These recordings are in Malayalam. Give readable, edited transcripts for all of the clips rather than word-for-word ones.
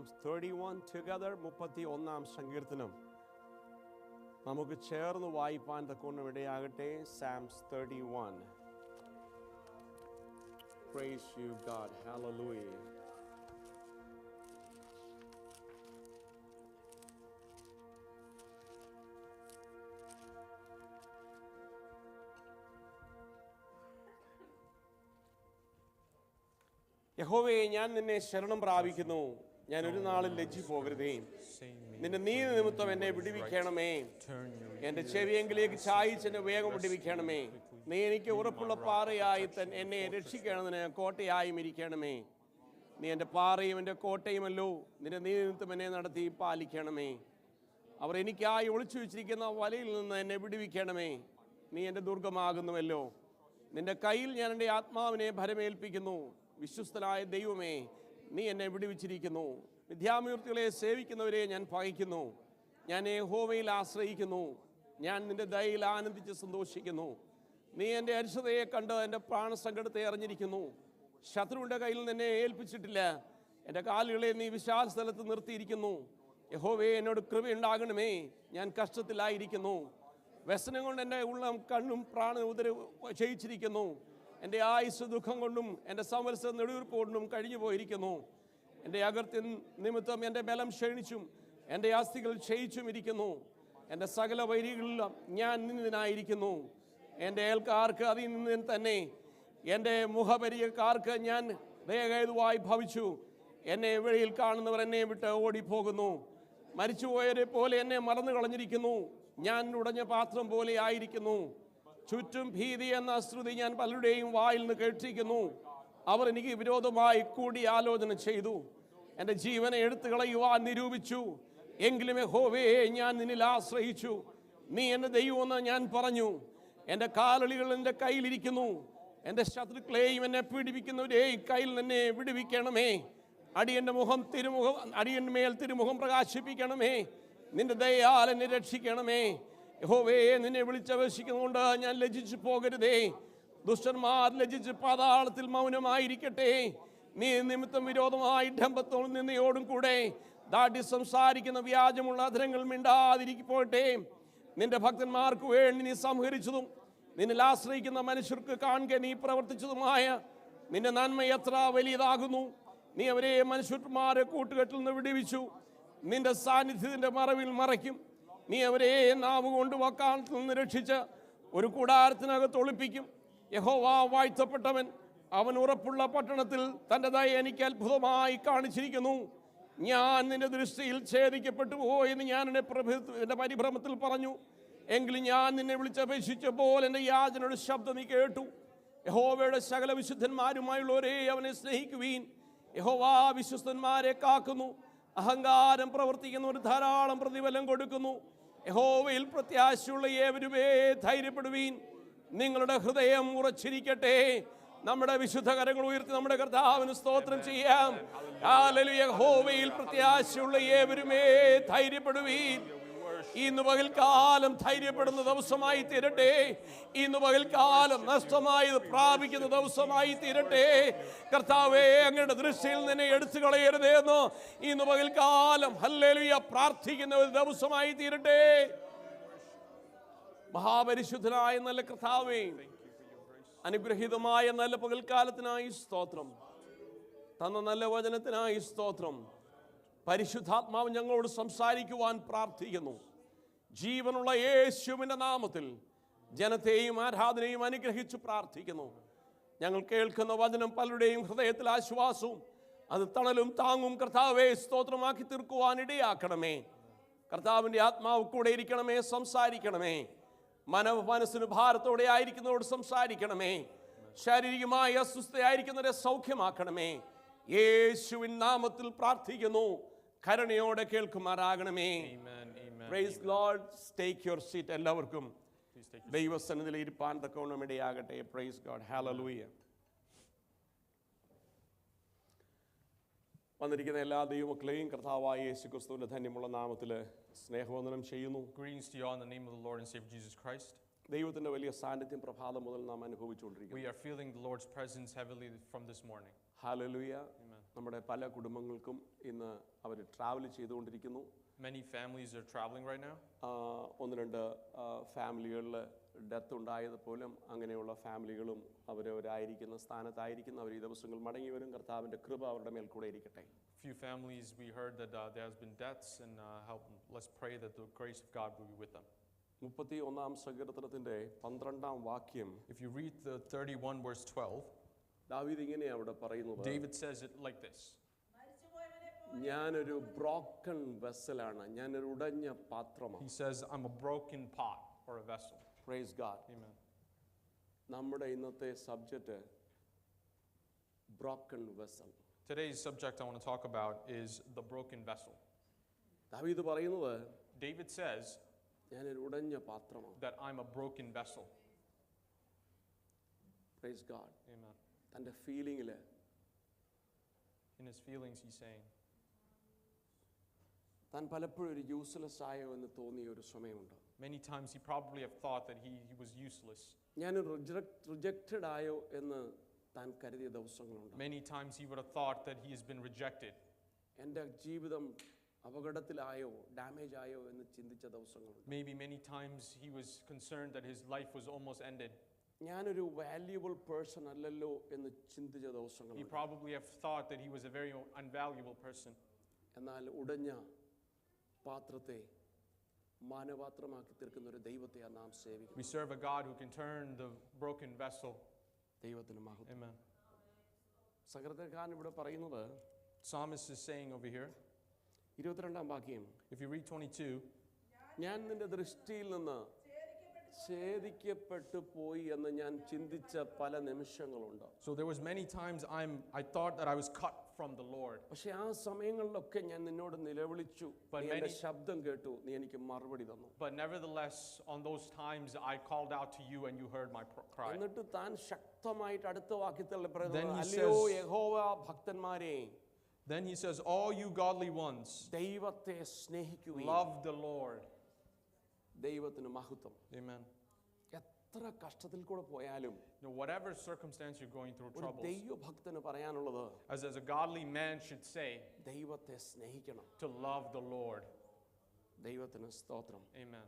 Psalms 31 together, 31-ാം സങ്കീർത്തനം നമുക്ക് ചേർന്ന് വായിപ്പാൻ തക്കവണ്ണം ഇടയാകട്ടെ. Psalms 31. Praise you, God. Hallelujah. യഹോവേ, ഞാൻ നിന്നെ ശരണം പ്രാപിക്കുന്നു. ഞാൻ ഒരു നാളും ലജ്ജി പോകരുതേ. നിന്റെ നീതി നിമിത്തം എന്നെ വിടുവിക്കണമേ. എന്റെ ചെവിയെങ്കിലേക്ക് ചായിച്ച് എന്നെ വേഗം വിടുവിക്കണമേ. നീ എനിക്ക് ഉറപ്പുള്ള പാറയായി എന്നെ രക്ഷിക്കണതിന് കോട്ടയായും ഇരിക്കണമേ. നീ എൻ്റെ പാറയും എൻ്റെ കോട്ടയുമല്ലോ. നിന്റെ നീതി നിമിത്തം എന്നെ നടത്തി പാലിക്കണമേ. അവർ എനിക്കായി ഒളിച്ചു വെച്ചിരിക്കുന്ന വലയിൽ നിന്ന് എന്നെ വിടുവിക്കണമേ. നീ എൻ്റെ ദുർഗമാകുന്നുവല്ലോ. നിന്റെ കയ്യിൽ ഞാൻ എൻ്റെ ആത്മാവിനെ ഭരമേൽപ്പിക്കുന്നു. വിശ്വസ്തനായ ദൈവമേ, നീ എന്നെ വിടുവിച്ചിരിക്കുന്നു. മിഥ്യാമൂർത്തികളെ സേവിക്കുന്നവരെ ഞാൻ പകയ്ക്കുന്നു. ഞാൻ യഹോവയിൽ ആശ്രയിക്കുന്നു. ഞാൻ നിന്റെ ദയയിൽ ആനന്ദിച്ച് സന്തോഷിക്കുന്നു. നീ എൻ്റെ അരിശതയെ കണ്ട് എൻ്റെ പ്രാണസങ്കടത്തെ അറിഞ്ഞിരിക്കുന്നു. ശത്രുവിൻ്റെ കയ്യിൽ നിന്നെ ഏൽപ്പിച്ചിട്ടില്ല. എൻ്റെ കാലുകളെ നീ വിശാല സ്ഥലത്ത് നിർത്തിയിരിക്കുന്നു. യഹോവേ, എന്നോട് കൃപയുണ്ടാകണമേ. ഞാൻ കഷ്ടത്തിലായിരിക്കുന്നു. വ്യസനം കൊണ്ട് എൻ്റെ ഉള്ളം കണ്ണും പ്രാണ ഉദര ക്ഷയിച്ചിരിക്കുന്നു. എൻ്റെ ആയുസ് ദുഃഖം കൊണ്ടും എൻ്റെ സംവത്സര നെടുവീർപ്പ് കൊണ്ടും കഴിഞ്ഞു പോയിരിക്കുന്നു. എൻ്റെ അകൃത്യം നിമിത്തം എൻ്റെ ബലം ക്ഷീണിച്ചും എൻ്റെ അസ്ഥികൾ ക്ഷയിച്ചും ഇരിക്കുന്നു. എൻ്റെ സകല വൈരികളിലും ഞാൻ നിന്ദിതനായിരിക്കുന്നു. എൻ്റെ അയൽക്കാർക്ക് അതിൽ നിന്ന് തന്നെ എൻ്റെ മുഖപരിചയക്കാർക്ക് ഞാൻ ദയഹേതുവായി ഭവിച്ചു. എന്നെ വെളിയിൽ കാണുന്നവർ എന്നെ വിട്ട് ഓടിപ്പോകുന്നു. മരിച്ചുപോയവരെ പോലെ എന്നെ മറന്നു കളഞ്ഞിരിക്കുന്നു. ഞാൻ ഉടഞ്ഞ പാത്രം പോലെ ആയിരിക്കുന്നു. ചുറ്റും ഭീതി എന്ന ശ്രുതി ഞാൻ പലരുടെയും വായിൽ നിന്ന് കേട്ടിരിക്കുന്നു. അവർ എനിക്ക് വിരോധമായി കൂടി ആലോചന ചെയ്തു. എൻ്റെ ജീവനെ എടുത്തു കളയുവാൻ നിരൂപിച്ചു. എങ്കിലും യഹോവയെ, ഞാൻ നിന്നിൽ ആശ്രയിച്ചു. നീ എൻ്റെ ദൈവമെന്ന് ഞാൻ പറഞ്ഞു. എൻ്റെ കാലളികൾ എൻ്റെ കയ്യിലിരിക്കുന്നു. എൻ്റെ ശത്രുക്കളെയും എന്നെ പീഡിപ്പിക്കുന്നവരെയും കയ്യിൽ നിന്നെ വിടുവിക്കണമേ. അടിയൻ്റെ മേൽ തിരുമുഖം പ്രകാശിപ്പിക്കണമേ. നിന്റെ ദയയാൽ എന്നെ രക്ഷിക്കണമേ. യഹോവേ, നിന്നെ വിളിച്ചപേക്ഷിക്കുന്നതുകൊണ്ട് ഞാൻ ലജ്ജിച്ചു പോകരുതേ. ദുഷ്ടന്മാർ ലജ്ജിച്ച് പാതാളത്തിൽ മൗനമായിരിക്കട്ടെ. നീ നിമിത്തം വിരോധമായി ഡംഭത്തോടും നിന്നയോടും കൂടെ ദാഢ്യ സംസാരിക്കുന്ന വ്യാജമുള്ള അധരങ്ങൾ മിണ്ടാതിരിക്കപ്പോട്ടെ. നിന്റെ ഭക്തന്മാർക്ക് വേണ്ടി നീ സംഹരിച്ചതും നിന്നിൽ ആശ്രയിക്കുന്ന മനുഷ്യർക്ക് കാണുക നീ പ്രവർത്തിച്ചതുമായ നിന്റെ നന്മ എത്ര വലിയതാകുന്നു. നീ അവരെ മനുഷ്യന്മാരെ കൂട്ടുകെട്ടിൽ നിന്ന് വിടുവിച്ചു. നിന്റെ സാന്നിധ്യത്തിൻ്റെ മറവിൽ മറയ്ക്കും. നീ അവരെ നാവ് കൊണ്ട് വക്കാലത്ത് നിന്ന് രക്ഷിച്ച് ഒരു കൂടാരത്തിനകത്ത് ഒളിപ്പിക്കും. യഹോവ വാഴ്ത്തപ്പെട്ടവൻ. അവൻ ഉറപ്പുള്ള പട്ടണത്തിൽ തൻ്റെ ദയ എനിക്ക് അത്ഭുതമായി കാണിച്ചിരിക്കുന്നു. ഞാൻ നിന്റെ ദൃഷ്ടിയിൽ ഛേദിക്കപ്പെട്ടു പോയെന്ന് ഞാൻ എൻ്റെ പരിഭ്രമത്തിൽ പറഞ്ഞു. എങ്കിലും ഞാൻ നിന്നെ വിളിച്ചപേക്ഷിച്ചപ്പോൾ എൻ്റെ യാചനയുടെ ശബ്ദം നീ കേട്ടു. യഹോവയുടെ സകല വിശുദ്ധന്മാരുമായുള്ളവരെ അവനെ സ്നേഹിക്കുവീൻ. യഹോവ വിശ്വസ്തന്മാരെ കാക്കുന്നു. അഹങ്കാരം പ്രവർത്തിക്കുന്നവർ ധാരാളം പ്രതിഫലം കൊടുക്കുന്നു. യഹോവയിൽ പ്രത്യാശയുള്ള ഏവരുമേ ധൈര്യപ്പെടുവീൻ. നിങ്ങളുടെ ഹൃദയം ഉറച്ചിരിക്കട്ടെ. നമ്മുടെ വിശുദ്ധ കരങ്ങൾ ഉയർത്തി നമ്മുടെ കർത്താവിന് സ്തോത്രം ചെയ്യാം. ഹല്ലേലൂയ. യഹോവയിൽ പ്രത്യാശയുള്ള ഏവരുമേ ധൈര്യപ്പെടുവീൻ. ഇന്ന് പകൽക്കാലം ധൈര്യപ്പെടുന്ന ദിവസമായി തീരട്ടെ. ഇന്ന് പകൽക്കാലം നഷ്ടമായത് പ്രാപിക്കുന്ന ദിവസമായി തീരട്ടെ. കർത്താവേ, അങ്ങയുടെ ദൃഷ്ടിയിൽ നിന്നെ എടുത്തു കളയരുതേ എന്ന് ഇന്ന് പകൽക്കാലം ഹല്ലേലൂയ പ്രാർത്ഥിക്കുന്ന ഒരു ദിവസമായി തീരട്ടെ. മഹാപരിശുദ്ധനായ നല്ല കർത്താവേ, അനുഗ്രഹീതമായ നല്ല പകൽക്കാലത്തിനായി സ്തോത്രം. തന്ന നല്ല വചനത്തിനായി സ്തോത്രം. പരിശുദ്ധാത്മാവ് ഞങ്ങളോട് സംസാരിക്കുവാൻ പ്രാർത്ഥിക്കുന്നു. ജീവനുള്ള യേശുവിൻ്റെ നാമത്തിൽ ജനത്തെയും ആരാധനയും അനുഗ്രഹിച്ച് പ്രാർത്ഥിക്കുന്നു. ഞങ്ങൾ കേൾക്കുന്ന വചനം പലരുടെയും ഹൃദയത്തിൽ ആശ്വാസവും അത് തണലും താങ്ങും കർത്താവേ സ്തോത്രമാക്കി തീർക്കുവാൻ ഇടയാക്കണമേ. കർത്താവിൻ്റെ ആത്മാവ് കൂടെ ഇരിക്കണമേ. സംസാരിക്കണമേ. മനസ്സിന് ഭാരത്തോടെ ആയിരിക്കുന്നവരോട് സംസാരിക്കണമേ. ശാരീരികമായി അസ്വസ്ഥയായിരിക്കുന്നവരെ സൗഖ്യമാക്കണമേ. യേശുവിൻ നാമത്തിൽ പ്രാർത്ഥിക്കുന്നു. കരുണയോടെ കേൾക്കുമാറാകണമേ. Praise Lord. Take your seat. എല്ലാവർക്കും ദൈവസന്നിധിയിൽ ഇരിപ്പാൻ തക്കവണ്ണം ഇടയാകട്ടെ. Praise God. ഹല്ലേലൂയ. വന്നിരിക്കുന്ന എല്ലാ ദൈവമക്കളെയും കർത്താവായ യേശുക്രിസ്തുവിന്റെ ധന്യമുള്ള നാമത്തിൽ സ്നേഹവന്ദനം ചെയ്യുന്നു. Greetings to you all in the name of the Lord and Savior Jesus Christ. ദൈവത്തിന്റെ വലിയ സാന്നിധ്യം പ്രഭാതം മുതൽ നാം അനുഭവിച്ചുകൊണ്ടിരിക്കുന്നു. We are feeling the Lord's presence heavily from this morning. Hallelujah. Amen. നമ്മുടെ പല കുടുംബങ്ങൾക്കും ഇന്ന് അവർ ട്രാവൽ ചെയ്തുകൊണ്ടിരിക്കുന്നു. Many families are traveling right now. ഒന്ന് രണ്ട് ഫാമിലികളിൽ ഡെത്ത് ഉണ്ടായതുപോലും അങ്ങനെയുള്ള ഫാമിലികളും അവരവരായിരിക്കുന്ന സ്ഥാനത്തായിരിക്കുന്ന അവർ ഈ ദിവസങ്ങൾ മടങ്ങി വരും. കർത്താവിൻ്റെ കൃപ അവരുടെ മേൽ കൂടെ ഇരിക്കട്ടെ. Few families we heard that there has been deaths, and let's pray that the grace of God will be with them. 31-ാം സങ്കീർത്തനത്തിന്റെ 12-ാം വാക്യം, If you read the 31 verse 12, ദാവീദ് ഇങ്ങനെ അവിടെ പറയുന്നത്, David says it like this: ഞാനൊരു ബ്രോക്കൺ വെസലാണ്, ഞാനൊരു ഉടഞ്ഞ പാത്രമാണ്. He says, I'm a broken pot or a vessel. Praise God. Amen. നമ്മുടെ ഇന്നത്തെ subject broken vessel. Today's subject I want to talk about is the broken vessel. ദാവീദ് പറയുന്നത്, David says ഞാനൊരു ഉടഞ്ഞ പാത്രമാണ്. that I'm a broken vessel. Praise God. Amen. തൻ്റെ ഫീലിംഗിൽ, In his feelings, he's saying താൻ പലപ്പോഴും ഒരു യൂസ്ലെസ് ആയോ എന്ന് തോന്നിയ ഒരു സമയമുണ്ട്. many times he probably have thought that he was useless. ഞാനൊരു റിജക്റ്റഡ് ആയോ എന്ന് താൻ കരുതിയ ദിവസങ്ങളുണ്ട്. Many times he would have thought that he has been rejected. എൻ്റെ ജീവിതം അപകടത്തിലായോ ഡാമേജ് ആയോ എന്ന് ചിന്തിച്ച ദിവസങ്ങളുണ്ട്. Maybe many times he was concerned that his life was almost ended. ഞാനൊരു വാല്യുബിൾ പേഴ്സൺ അല്ലല്ലോ എന്ന് ചിന്തിച്ച He ദിവസങ്ങളുണ്ട്. probably have thought that he was a very unvaluable person. എന്നാൽ ഉടഞ്ഞ പാത്രത്തെ മാനപാത്രമാക്കി തീർക്കുന്ന ഒരു ദൈവത്തെയാണ് നാം We സേവിക്കുന്നത്. serve a God who can turn the broken vessel. ദൈവത്തിന് മഹത്വം. Amen. സങ്കീർത്തനക്കാരൻ ഇവിടെ പറയുന്നത്, Psalmist is saying over here, 22-ാം വാക്യം, if you read 22, ഞാൻ നിന്റെ ദൃഷ്ടിയിൽ നിന്ന് ഛേദിക്കപ്പെട്ടു പോയി എന്ന് ഞാൻ ചിന്തിച്ച പല നിമിഷങ്ങളുണ്ട്. so there was many times I thought that I was cut from the Lord. പക്ഷെ ആ സമയങ്ങളിലൊക്കെ ഞാൻ നിന്നോട് നിലവിളിച്ചു, But നീ എൻ്റെ many- ശബ്ദം കേട്ടു, നീ എനിക്ക് മറുപടി തന്നു. But nevertheless, on those times I called out to you and you heard my cry. എന്നിട്ട് താൻ ശക്തമായിട്ട് അടുത്ത വാക്യത്തിൽ Then പറയുന്നത്, he അല്ലയോ says- യഹോവ ഭക്തന്മാരെ, Then he says, all you godly ones, ദൈവത്തെ സ്നേഹിക്കുകയും love the Lord. ദൈവത്തിന് മഹത്വം. Amen. എത്ര കഷ്ടത്തിൽ കൂടെ പോയാലും You know, whatever circumstance you're going through, ഒരു troubles, ദൈവഭക്തന് പറയാനുള്ളത്, as a godly man should say, ദൈവത്തെ സ്നേഹിക്കണം. to love the Lord. ദൈവത്തിന് സ്തോത്രം. Amen.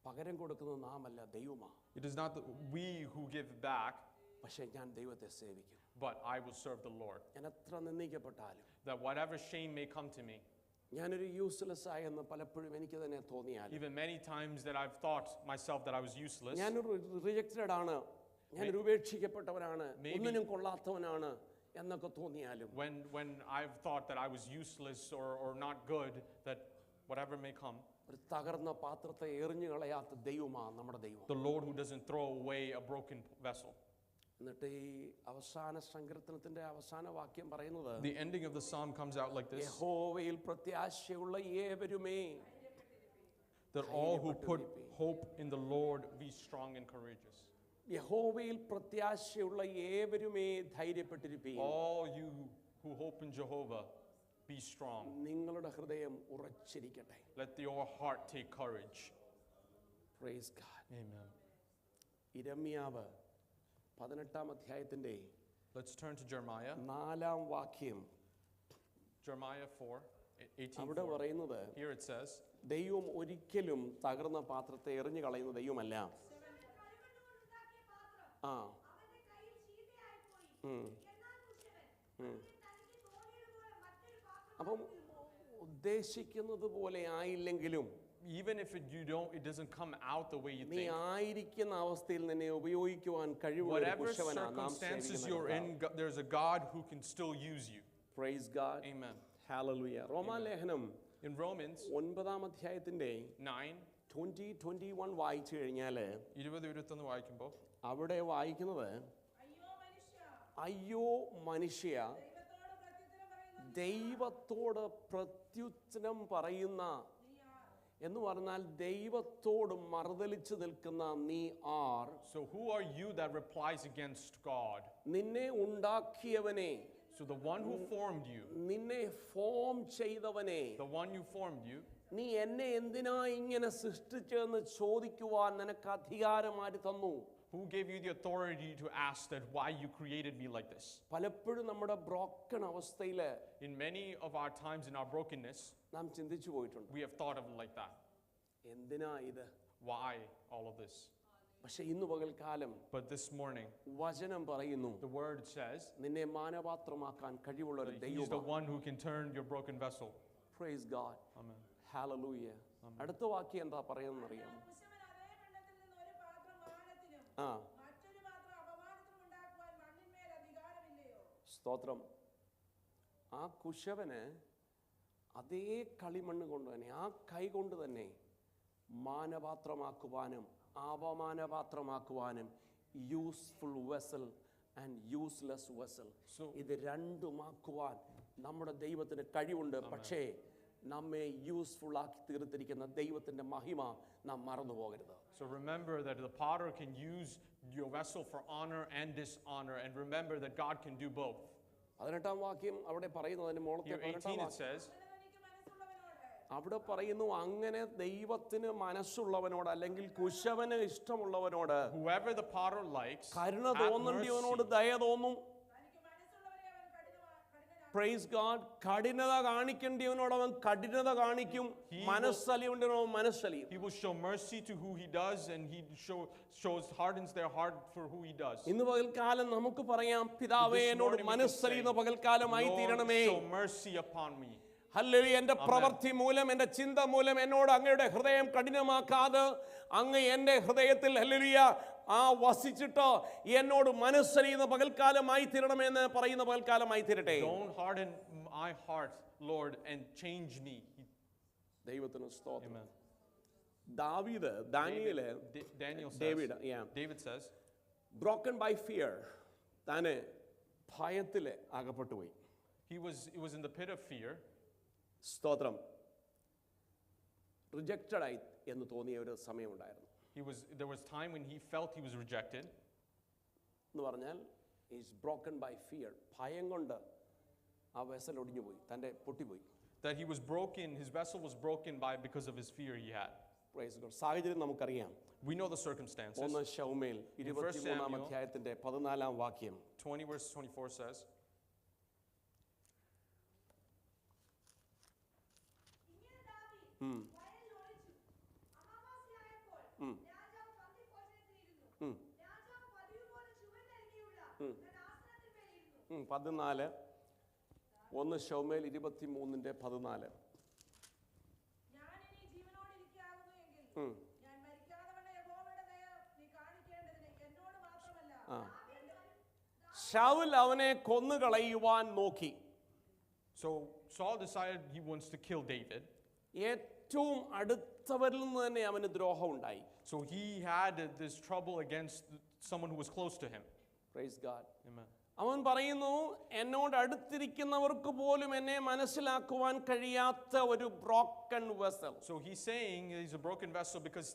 പകരം കൊടുക്കുന്നത് നാമല്ല, ദൈവമാണ്. It is not we who give back, പക്ഷെ ഞാൻ ദൈവത്തെ സേവിക്കും. but I will serve the Lord. ഞാൻ എത്ര നിന്ദിക്കപ്പെട്ടാലും, That whatever shame may come to me, ഞാനൊരു യൂസ്ലെസ് ആയെന്ന് പലപ്പോഴും എനിക്ക് തന്നെ തോന്നിയാലും, even many times that I've thought myself that I was useless, ഞാനൊരു റിജക്റ്റഡ് ആണ്, ഞാനൊരു ഉപേക്ഷിക്കപ്പെട്ടവനാണ്, Maybe- ഒന്നിനും കൊള്ളാത്തവനാണ് എന്നൊക്കെ തോന്നിയാലും, when I've thought that I was useless or not good, that whatever may come, ഒരു തകർന്ന പാത്രത്തെ എറിഞ്ഞു കളയാത്ത ദൈവമാണ് നമ്മുടെ ദൈവം. the Lord who doesn't throw away a broken vessel. എന്നിട്ട് ഈ അവസാന സങ്കീർത്തനത്തിന്റെ അവസാന വാക്യം പറയുന്നത്, The ending of the psalm comes out like this: യഹോവയിൽ പ്രത്യാശയുള്ള ഏവരുമേ, that all who put hope in the Lord be strong and courageous. യഹോവയിൽ പ്രത്യാശയുള്ള ഏവരുമേ ധൈര്യപ്പെട്ടിരിപ്പീൻ. All you who hope in Jehovah, be strong. നിങ്ങളുടെ ഹൃദയം ഉറച്ചിരിക്കട്ടെ. Let your heart take courage. Praise God. Amen. ഇരമ്യാവ് 18-ാം അധ്യായത്തിന്റെ Let's turn to Jeremiah. 4-ാം വാക്യം. Jeremiah 4:18. അവിടെ പറയുന്നത്, Here it says, ദൈവം ഒരിക്കലും തകർന്ന പാത്രത്തെ എറിഞ്ഞു കളയുന്ന ദൈവമല്ല. ആ അപ്പം ഉദ്ദേശിക്കുന്നത് പോലെ ആയില്ലെങ്കിലും even if it doesn't come out the way you നീ think, ആയിരിക്കുന്ന അവസ്ഥയിൽ നിന്നെ ഉപയോഗിക്കുവാൻ കഴിവുള്ള ഒരു whatever കുശവനാണ് നാം circumstances സേവിക്കുന്ന you're in, കർത്താവ്. there's a God who can still use you. Praise God. Amen. Hallelujah. റോമാലേഖനം In Romans 9-ാം അധ്യായത്തിന്റെ 9, 20-21 വായിച്ചു കഴിഞ്ഞാൽ 20-21 വായിക്കുമ്പോൾ, അവിടെ വായിക്കുന്നത്, അയ്യോ മനുഷ്യ, ദൈവത്തോട് പ്രത്യുത്തരം പറയുന്ന എന്ന് പറഞ്ഞാൽ ദൈവത്തോട് മറുതലിച്ചു നിൽക്കുന്ന നീ ആർ. so who are you that replies against God? നിന്നെ ഉണ്ടാക്കിയവനെ, So the one who formed you, നിന്നെ ഫോം ചെയ്തവനെ, the one who formed you, നീ എന്നെ എന്തിനാ ഇങ്ങനെ സൃഷ്ടിച്ചെന്ന് ചോദിക്കുവാൻ നിനക്ക് അധികാരം ആര് തന്നു? Who gave you the authority to ask that why you created me like this? പലപ്പോഴും നമ്മുടെ ബ്രോക്കൺ അവസ്ഥയിൽ In many of our times in our brokenness, നാം ചിന്തിച്ചു പോയിട്ടുണ്ട്, we have thought of it like that. എന്തിനാ ഇത്? Why all of this? പക്ഷെ ഇന്ന് പകൽക്കാലം But this morning, വചനം പറയുന്നു, the word says നിന്നെ മാനപാത്രമാക്കാൻ കഴിവുള്ള ഒരു that He is the ദൈവമാണ്. one who can turn your broken vessel. Praise God. Amen. Hallelujah. അടുത്ത വാക്യം എന്താ പറയുന്നത് അറിയാം? കുശവൻ അതേ വെള്ളത്തിൽ നിന്ന് ഒരു പാത്രം മാനത്തിനും ആ മറ്റൊരു പാത്രം അപമാനത്തിനും ഉണ്ടാക്കുവാൻ മണ്ണിന്മേൽ അധികാരമില്ലയോ? സ്തോത്രം. ആ കുശവന് അതേ കളിമണ്ണ് കൊണ്ട് തന്നെ, ആ കൈ കൊണ്ട് തന്നെ മാനപാത്രമാക്കുവാനും അപമാനപാത്രമാക്കുവാനും useful vessel and useless vessel, ഇത് രണ്ടുമാക്കുവാൻ നമ്മുടെ ദൈവത്തിന് കഴിവുണ്ട്. പക്ഷേ നമ്മെ യൂസ്ഫുൾ ആക്കി തീർത്തിരിക്കുന്ന ദൈവത്തിന്റെ മഹിമ നാം മറന്നു പോകരുത്. So remember that the potter can use your vessel for honor and dishonor, and remember that God can do both. 18-ാം വാക്യം അവിടെ പറയുന്നതിന് മോളത്തെ Here 18 it says, തനിക്ക് മനസ്സുള്ളവനോട് അവിടെ പറയുന്നു, അങ്ങനെ ദൈവത്തിന് മനസ്സുള്ളവനോട് അല്ലെങ്കിൽ കുശവന് ഇഷ്ടമുള്ളവനോട് whoever the potter likes, Karuna have തോന്നേണ്ടിയവനോട് mercy. ദയ തോന്നും. തനിക്ക് മനസ്സുള്ളവരെ അവൻ കഠിനനാക്കും. Praise God. കഠിനത കാണിക്കേണ്ടിയവനോട് അവൻ കഠിനത കാണിക്കും, മനസ്സലിയുണ്ടവനോട് മനസ്സലിയും. He will show mercy to who he does, and he hardens their heart for who he does. ഇന്ന് പകൽക്കാലം നമുക്ക് പറയാം, പിതാവേ This എന്നോട് morning we can മനസ്സലിയുന്ന say, പകൽക്കാലമായി Lord, തീരണമേ. show mercy upon me. Hallelujah. എൻ്റെ പ്രവൃത്തി മൂലം, എൻ്റെ ചിന്ത മൂലം എന്നോട് അങ്ങയുടെ ഹൃദയം കഠിനമാക്കാതെ അങ്ങ് എൻ്റെ ഹൃദയത്തിൽ ഹല്ലേലൂയ വസിച്ചിട്ട് എന്നോട് മനസ്സലിയുന്ന പകൽക്കാലമായി തീരണമെന്ന് പറയുന്ന പകൽക്കാലമായി തീരട്ടെ. Don't harden my heart, Lord, and change me. ദൈവത്തിന് സ്തോത്രം. Amen. ദാവീദ്, Daniel, Daniel says, David, yeah. David says, broken by fear, താന് ഭയത്തിൽ അകപ്പെട്ടു പോയി. he was in the pit of fear. സ്തോത്രം. റിജക്റ്റഡ് ആയി എന്ന് തോന്നിയ ഒരു സമയമുണ്ടായിരുന്നു. There was time when he felt he was rejected. എന്ന് പറഞ്ഞാൽ ഈസ് ബ്രോക്കൺ ബൈ ഫിയർ. ഭയം കൊണ്ട് ആ വെസൽ ഒടിഞ്ഞു പോയി, തൻ്റെ പൊട്ടിപ്പോയി. That he was broken, his vessel was broken because of his fear he had. Praise God. സാഹചര്യം നമുക്കറിയാം. We know the circumstances. 1 ശമൂവേൽ 23-ാം അധ്യായത്തിന്റെ 14-ാം വാക്യം 20 verse 24 says, ഇങ്ങനെ ദാവീദ് വയലിൽ ഒളിച്ചു. അമാവാസ്യയായപ്പോൾ രാജാവ് പന്തിഭോജനത്തിനിരുന്നു. രാജാവ് പതിവുപോലെ ചുവന്നരികെയുള്ള തന്റെ ആസനത്തിന്മേൽ ഇരുന്നു. 14, 1 ശമൂവേൽ 23:14. ഞാനിനി ജീവനോടിരിക്കാകുന്നു എങ്കിൽ ഞാൻ മരിക്കാതെ വണ്ണം യഹോവയുടെ ദയ നീ കാണിക്കേണ്ടതിന് എന്നോട് മാത്രമല്ല ശൗൽ അവനെ കൊന്നുകളയുവാൻ നോക്കി. so Saul decided he wants to kill David. ഏറ്റവും അടുത്തവരിൽ നിന്ന് തന്നെ അവന് ദ്രോഹം ഉണ്ടായി. So he had this trouble against someone who was close to him. Praise God. Amen. അവൻ പറയുന്നു, എന്നോട് അടുത്തിരിക്കുന്നവർക്ക് പോലും എന്നെ മനസ്സിലാക്കുവാൻ കഴിയാത്ത ഒരു broken vessel. So he's saying he's a broken vessel because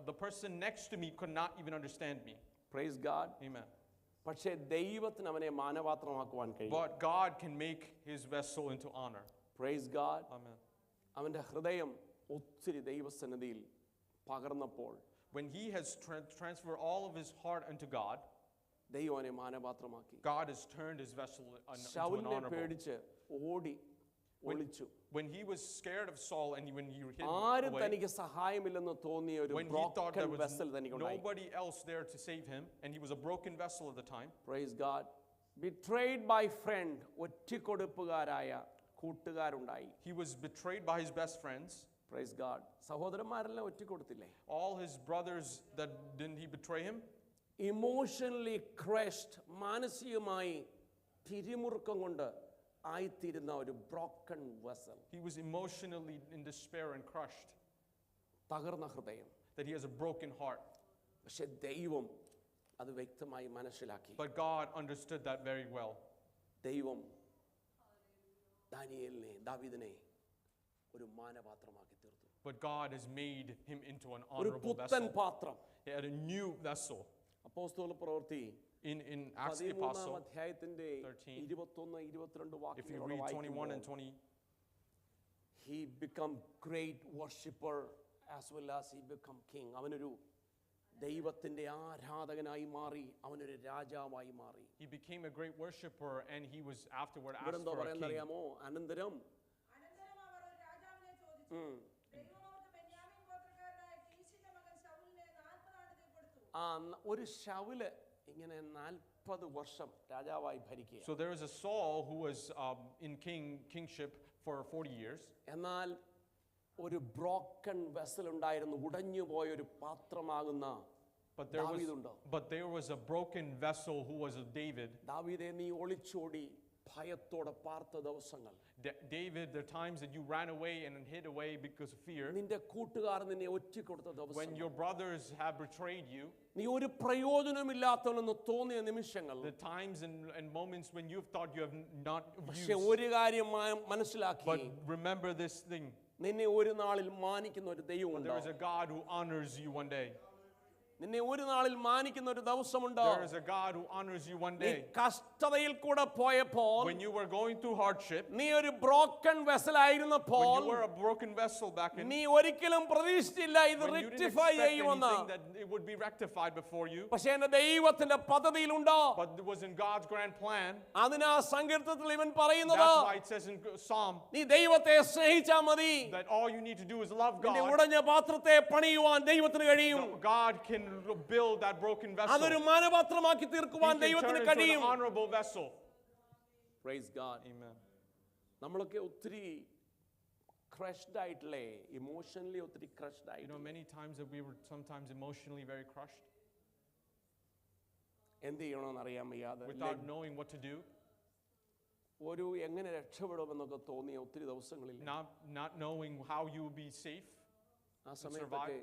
the person next to me could not even understand me. Praise God. Amen. പക്ഷേ ദൈവത്തിന് അവനെ മാനപാത്രമാക്കുവാൻ കഴിയും. But God can make his vessel into honor. Praise God. Amen. അവന്റെ ഹൃദയം ഒത്തിരി ദൈവസന്നിധിയിൽ പകർന്നപ്പോൾ When he has transferred all of his heart unto God, ദൈവം അവനെ മാനപാത്രമാക്കി. God has turned his vessel into an ശൗലിനെ honorable. പേടിച്ച് ഓടി ഒളിച്ചു. When he was scared of Saul and when he hid ആരും away, തനിക്ക് സഹായമില്ലെന്ന് തോന്നിയ ഒരു when he thought there broken was vessel തനിക്കുണ്ടായി. nobody else there to save him, and he was a broken vessel at the time, praise God. Betrayed by friend, ഒറ്റിക്കൊടുപ്പുകാരായ കൂട്ടുകാരുണ്ടായി. he was betrayed by his best friends. Praise God. സഹോദരന്മാരെല്ലാം ഒറ്റിക്കൊടുത്തില്ലേ? All his brothers, that didn't he betray him? Emotionally crushed, മാനസികമായി പിരിമുറുക്കം കൊണ്ട് ആയിത്തീരുന്ന ഒരു broken vessel. He was emotionally in despair and crushed, തകർന്ന ഹൃദയം. that he has a broken heart. പക്ഷെ ദൈവം അത് വ്യക്തമായി മനസ്സിലാക്കി. But God understood that very well. ദൈവം ദാനിയേലിനെ, ദാവീദിനെ ഒരു മാനപാത്രമാക്കി തീർത്തു. But God has made him into an ഒരു honorable പുത്തൻ vessel. പാത്രം. He had a new vessel. അപ്പോസ്തല പ്രവൃത്തി In Acts the 13-ാം Apostle, അധ്യായത്തിന്റെ 13, 21-22 if you read 21 and 20, he become great worshipper as well as he become king. അവനൊരു ദൈവത്തിന്റെ ആരാധകനായി മാറി, അവനൊരു രാജാവായി മാറി. He became a great worshiper, and he was afterward ഇവിടെ asked എന്തോ for a king. പറയുന്നറിയാമോ? അനന്തരം അനന്തരം അവർ ഒരു രാജാവിനെ ചോദിച്ചു. ദൈവം അവർക്ക് ബെന്യാമീൻ ഗോത്രക്കാരനായ കീശിന്റെ മകൻ ശൗലിനെ 40 ആണ്ടിനെ കൊടുത്തു. ഒരു ശൗല് ഇങ്ങനെ 40 വർഷം രാജാവായി ഭരിക്കുക. So there was a Saul who was in kingship for 40 years. എന്നാൽ ഒരു ബ്രോക്കൺ വെസൽ ഉണ്ടായിരുന്നു, ഉടഞ്ഞു പോയ ഒരു പാത്രമാകുന്ന ദാവീദുണ്ട്. But there was a broken vessel who was a David. ദാവീദേ, നീ ഒളിച്ചോടി ഭയത്തോടെ പാർത്ത ദിവസങ്ങൾ, David, the times that you ran away and hid away because of fear, നിന്റെ കൂട്ടുകാർ നിന്നെ ഒറ്റിക്കൊടുത്ത when ദിവസം, your brothers have betrayed you, നീ ഒരു പ്രയോജനമില്ലാത്തവനെന്ന് തോന്നിയ നിമിഷങ്ങൾ, the times and moments when you've thought you have not പക്ഷെ used. ഒരു കാര്യം മനസ്സിലാക്കി, But remember this thing, നിന്നെ ഒരു നാളിൽ മാനിക്കുന്ന ഒരു ദൈവമുണ്ട്. there is a God who honors you one day. നിന്നെ ഒരു നാളിൽ മാനിക്കുന്ന ഒരു ദിവസമുണ്ട്. There is a God who honors you one നീ day. കഷ്ടതയിൽ കൂടെ പോയപ്പോൾ, When you were going through hardship, നീ ഒരു ബ്രോക്കൺ വെസൽ ആയിരുന്നപ്പോൾ, when you were a broken vessel back in, നീ ഒരിക്കലും പ്രതീക്ഷിച്ചില്ല ഇത് when you didn't rectify expect ചെയ്യുമെന്ന്. anything that it would be rectified before you, പക്ഷെ എന്റെ ദൈവത്തിന്റെ പദ്ധതിയിലുണ്ടോ? but it was in God's grand plan. അതിനാ സങ്കീർത്തനത്തിൽ ഇവൻ പറയുന്നത്, That's why it says in Psalm നീ ദൈവത്തെ സ്നേഹിച്ചാ മതി, that all you need to do is love നിന്റെ God. ഉടഞ്ഞ പാത്രത്തെ പണിയുവാൻ ദൈവത്തിന് കഴിയും. God can build that broken vessel. അതൊരു മാനപാത്രമാക്കി He തീർക്കുവാൻ can turn ദൈവത്തിന് it into കഴിയും. an honorable vessel. Praise God. Amen. നമ്മളൊക്കെ ഒത്തിരി ക്രഷ്ഡ് ആയിട്ടില്ലേ, ഇമോഷണലി ഒത്തിരി ക്രഷ്ഡ് You ആയിട്ട്. know, many times that we were sometimes emotionally very crushed എന്ത് ചെയ്യണമെന്ന് അറിയാൻ വയ്യാതെ, without knowing what to do, ഒരു എങ്ങനെ രക്ഷപ്പെടുമെന്നൊക്കെ തോന്നിയ ഒത്തിരി ദിവസങ്ങളിൽ. not knowing how you will be safe. ആ സമയത്തൊക്കെ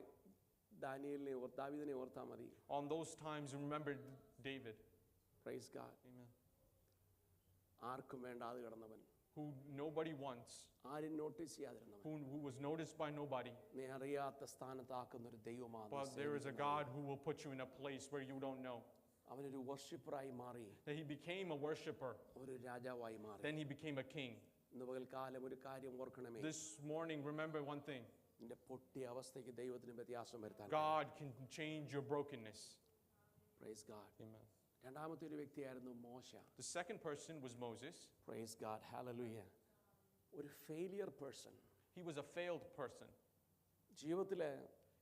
ദാനിയേലിനെ ദാവീദിനെ ഓർത്താൽ മതി. On those times, remember David. Praise God. Amen. ആർക്കും വേണ്ടാതെ കിടന്നവൻ, Who nobody wants, ആരും notice ചെയ്യാതിരുന്നവൻ, who was noticed by nobody. നീ അറിയാത്ത സ്ഥാനത്താക്കുന്ന ഒരു ദൈവമാണ്. But there is a God who will put you in a place where you don't know. അവനൊരു വർഷിപ്പറായി മാറി, That he became a worshiper, ഒരു രാജാവായി മാറി. then he became a king. ഇന്ന് പകൽക്കാലം ഒരു കാര്യം ഓർക്കണമേ, This morning, remember one thing. നിന്റെ പൊട്ടിയ അവസ്ഥയ്ക്ക് ദൈവത്തിന് വ്യത്യാസം വരുത്താൻ. God can change your brokenness. Praise God. Amen. രണ്ടാമത്തെ ഒരു വ്യക്തിയായിരുന്നു മോശ. The second person was Moses. Praise God. Hallelujah. ഒരു failure person. He was a failed person ജീവിതത്തില്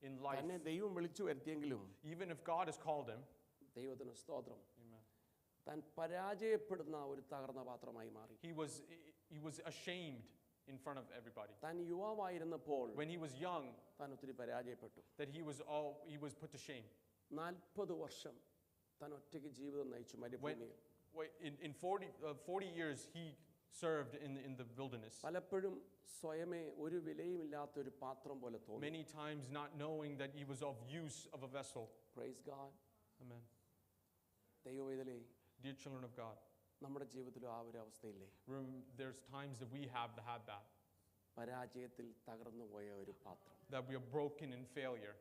in life. തന്നെ ദൈവം വിളിച്ചു വരുത്തിയെങ്കിലും, Even if God has called him, ദൈവത്തിന് സ്തോത്രം, amen, താൻ പരാജയപ്പെടുന്ന ഒരു തകർന്ന പാത്രമായി മാറി. he was ashamed in front of everybody. താൻ യുവാവായിരുന്നപ്പോൾ When he was young, താൻ ഒത്തിരി പരാജയപ്പെട്ടു. that he was put to shame. 40 വർഷം താൻ ഒറ്റയ്ക്ക് ജീവിതം നയിച്ചു മരുഭൂമിയിൽ. In 40 years, he served in the wilderness. പലപ്പോഴും സ്വയമേ ഒരു വിലയുമില്ലാത്ത ഒരു പാത്രം പോലെ തോന്നി. Many times not knowing that he was of use of a vessel. Praise God. Amen. ദൈവവേദലേ, Dear children of God, നമ്മുടെ ജീവിതത്തിലും ആ ഒരു അവസ്ഥയില്ലേ, there's times that we have had that. പരാജയത്തിൽ തകർന്നു പോയ ഒരു പാത്രം. That we are broken in failure.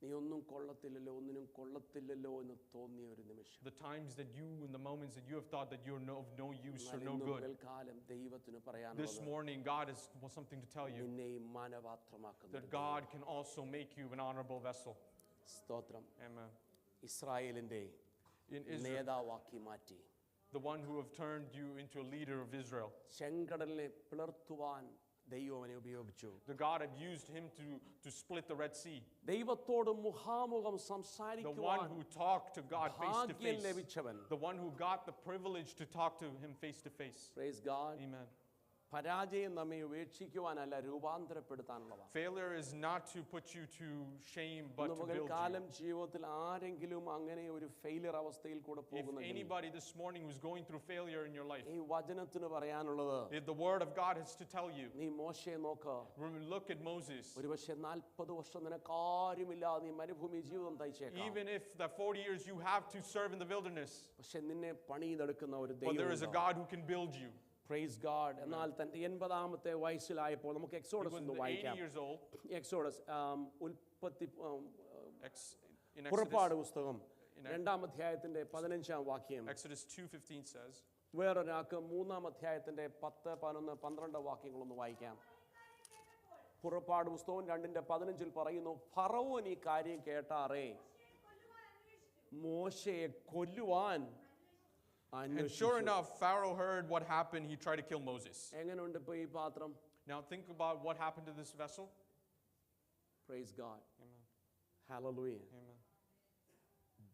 നീ ഒന്നും കൊള്ളത്തില്ലല്ലോ, ഒന്നിനും കൊള്ളത്തില്ലല്ലോ എന്ന് തോന്നിയ ഒരു നിമിഷം. The times that you, in the moments that you have thought that you're of no use or no good. കാലം ദൈവത്തിന് This പറയാനുള്ളത്, morning, God has something to tell you. നിന്നെയും മാനപാത്രമാക്കുന്നു. That God can also make you an honorable vessel. സ്തോത്രം. Amen. ഇസ്രായേലിന്റെ In Israel, നേതാവാക്കി മാറ്റി. the one who have turned you into a leader of Israel. ചെങ്കടലിനെ പിളർത്തുവാൻ ദൈവം അവനെ ഉപയോഗിച്ചു. The God had used him to split the Red Sea. ദൈവത്തോട് മുഖാമുഖം The one സംസാരിക്കുവാൻ who talked to God face to ഭാഗ്യം face. ലഭിച്ചവൻ. The one who got the privilege to talk to him face to face. Praise God. Amen. പരാജയം നമ്മെ ഉപേക്ഷിക്കുവാനല്ല, രൂപാന്തരപ്പെടുത്താനുള്ളതാണ്. Failure is not to put you to shame, but to build you. കാലം ജീവിതത്തിൽ ആരെങ്കിലും അങ്ങനെ ഒരു ഫെയിലിയർ അവസ്ഥയിൽ കൂടെ If പോകുന്നെങ്കിൽ, anybody this morning was going through failure in your life, ഈ വചനത്തിന് പറയാനുള്ളത്, if the word of God has to tell you, നീ മോശയെ നോക്ക്. look at Moses. ഒരുപക്ഷെ 40 വർഷം നിനക്കാരുമില്ലാതെ നീ മരുഭൂമി ജീവിതം തയ്ച്ചേക്കാം. Even if the 40 years you have to serve in the wilderness, പക്ഷെ നിന്നെ പണിതെടുക്കുന്ന ഒരു but there is a ദൈവം. God who can build you. Praise God. എന്നാൽ തന്റെ 80-ാമത്തെ വയസ്സിലായപ്പോൾ നമുക്ക് He എക്സോഡസ് was ഒന്ന് 80 വായിക്കാം. years old. എക്സോഡസ് ഉൽപ്പത്തി In പുറപ്പാട് പുസ്തകം in 2-ാം അധ്യായത്തിന്റെ 15-ാം വാക്യം. Exodus 2:15 says, വേറൊരാൾക്ക് 3-ാം അധ്യായത്തിന്റെ 10, 11, 12 വാക്യങ്ങളൊന്ന് വായിക്കാം. പുറപ്പാട് പുസ്തകം 2:15 പറയുന്നു, ഫറവോൻ ഈ കാര്യം കേട്ടാറേ മോശയെ കൊല്ലുവാൻ And sure അന്വേഷിച്ചു. enough, Pharaoh heard what happened. He tried to kill Moses. എങ്ങനെയുണ്ട് ഇപ്പൊ ഈ പാത്രം? Now think about what happened to this vessel. Praise God. Amen. Hallelujah. Amen.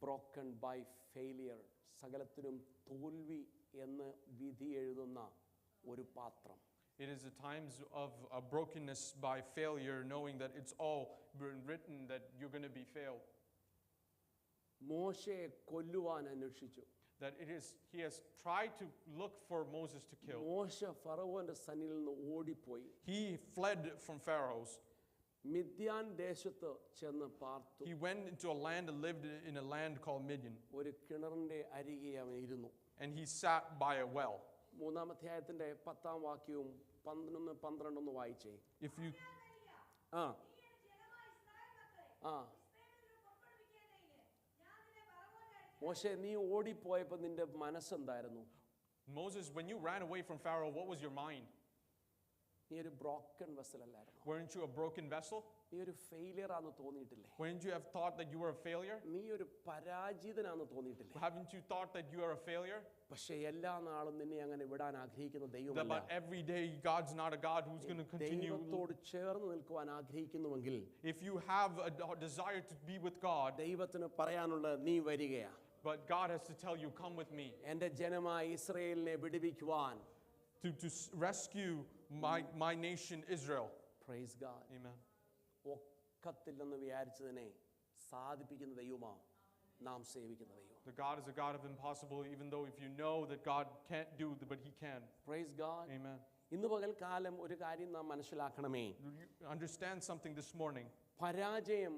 Broken by failure. സകലത്തിനും തോൽവി എന്ന് വിധി എഴുതുന്ന ഒരു പാത്രം. It is the times of brokenness by failure, knowing that it's all been written that you're going to be failed. മോശയെ കൊല്ലുവാൻ അന്വേഷിച്ചു. That he has tried to look for Moses to kill. മോശ ഫറവോന്റെ സന്നിധിയിൽ നിന്ന് ഓടിപ്പോയി. He fled from Pharaoh's. Midian ദേശത്ത് ചെന്ന് പാർത്തു. He went into a land and lived in a land called Midian. ഒരു കിണറിന്റെ അരികെ അവൻ ഇരുന്നു. And he sat by a well. 3-ാം അധ്യായത്തിന്റെ 10-ാം വാക്യവും 11-12 വായിച്ചേ. If you ആ ആ മോശെ, നീ ഓടിപ്പോയപ്പോൾ നിന്റെ മനസ്സെന്തായിരുന്നു? Moses, when you ran away from Pharaoh, what was your mind? നീ ഒരു ബ്രോക്കൺ വെസൽ അല്ലായിരുന്നു? Weren't you a broken vessel? നീ ഒരു ഫെയിലിയർ ആണെന്ന് തോന്നിയിട്ടില്ലേ? Wouldn't you have thought that you were a failure? നീ ഒരു പരാജിതനാണെന്ന് തോന്നിയിട്ടില്ലേ? Haven't you thought that you are a failure? പക്ഷേ എല്ലാ നാളും നിന്നെ അങ്ങനെ വിടാൻ ആഗ്രഹിക്കുന്ന That ദൈവമല്ല. but every day God's not a God who's going to continue. ദൈവത്തോട് ചേർന്ന് നിൽക്കുവാൻ ആഗ്രഹിക്കുന്നുവെങ്കിൽ If you have a desire to be with God, ദൈവത്തിന് പറയാനുള്ള നീ വരികയാ. but God has to tell you, come with me എൻ്റെ ജനമായ ഇസ്രായേലിനെ വിടുവിക്കുവാൻ. to rescue my nation Israel. Praise God. Amen. ഒക്കത്തില്ലെന്ന് വിചാരിച്ചതിനെ സാധിപ്പിക്കുന്ന ദൈവമാ നാം സേവിക്കുന്ന ദൈവം. The God is a God of impossible, even though if you know that God can't do, but He can. Praise God. Amen. ഇന്ന് പകൽക്കാലം ഒരു കാര്യം നാം മനസ്സിലാക്കണമേ. You understand something this morning. പരാജയം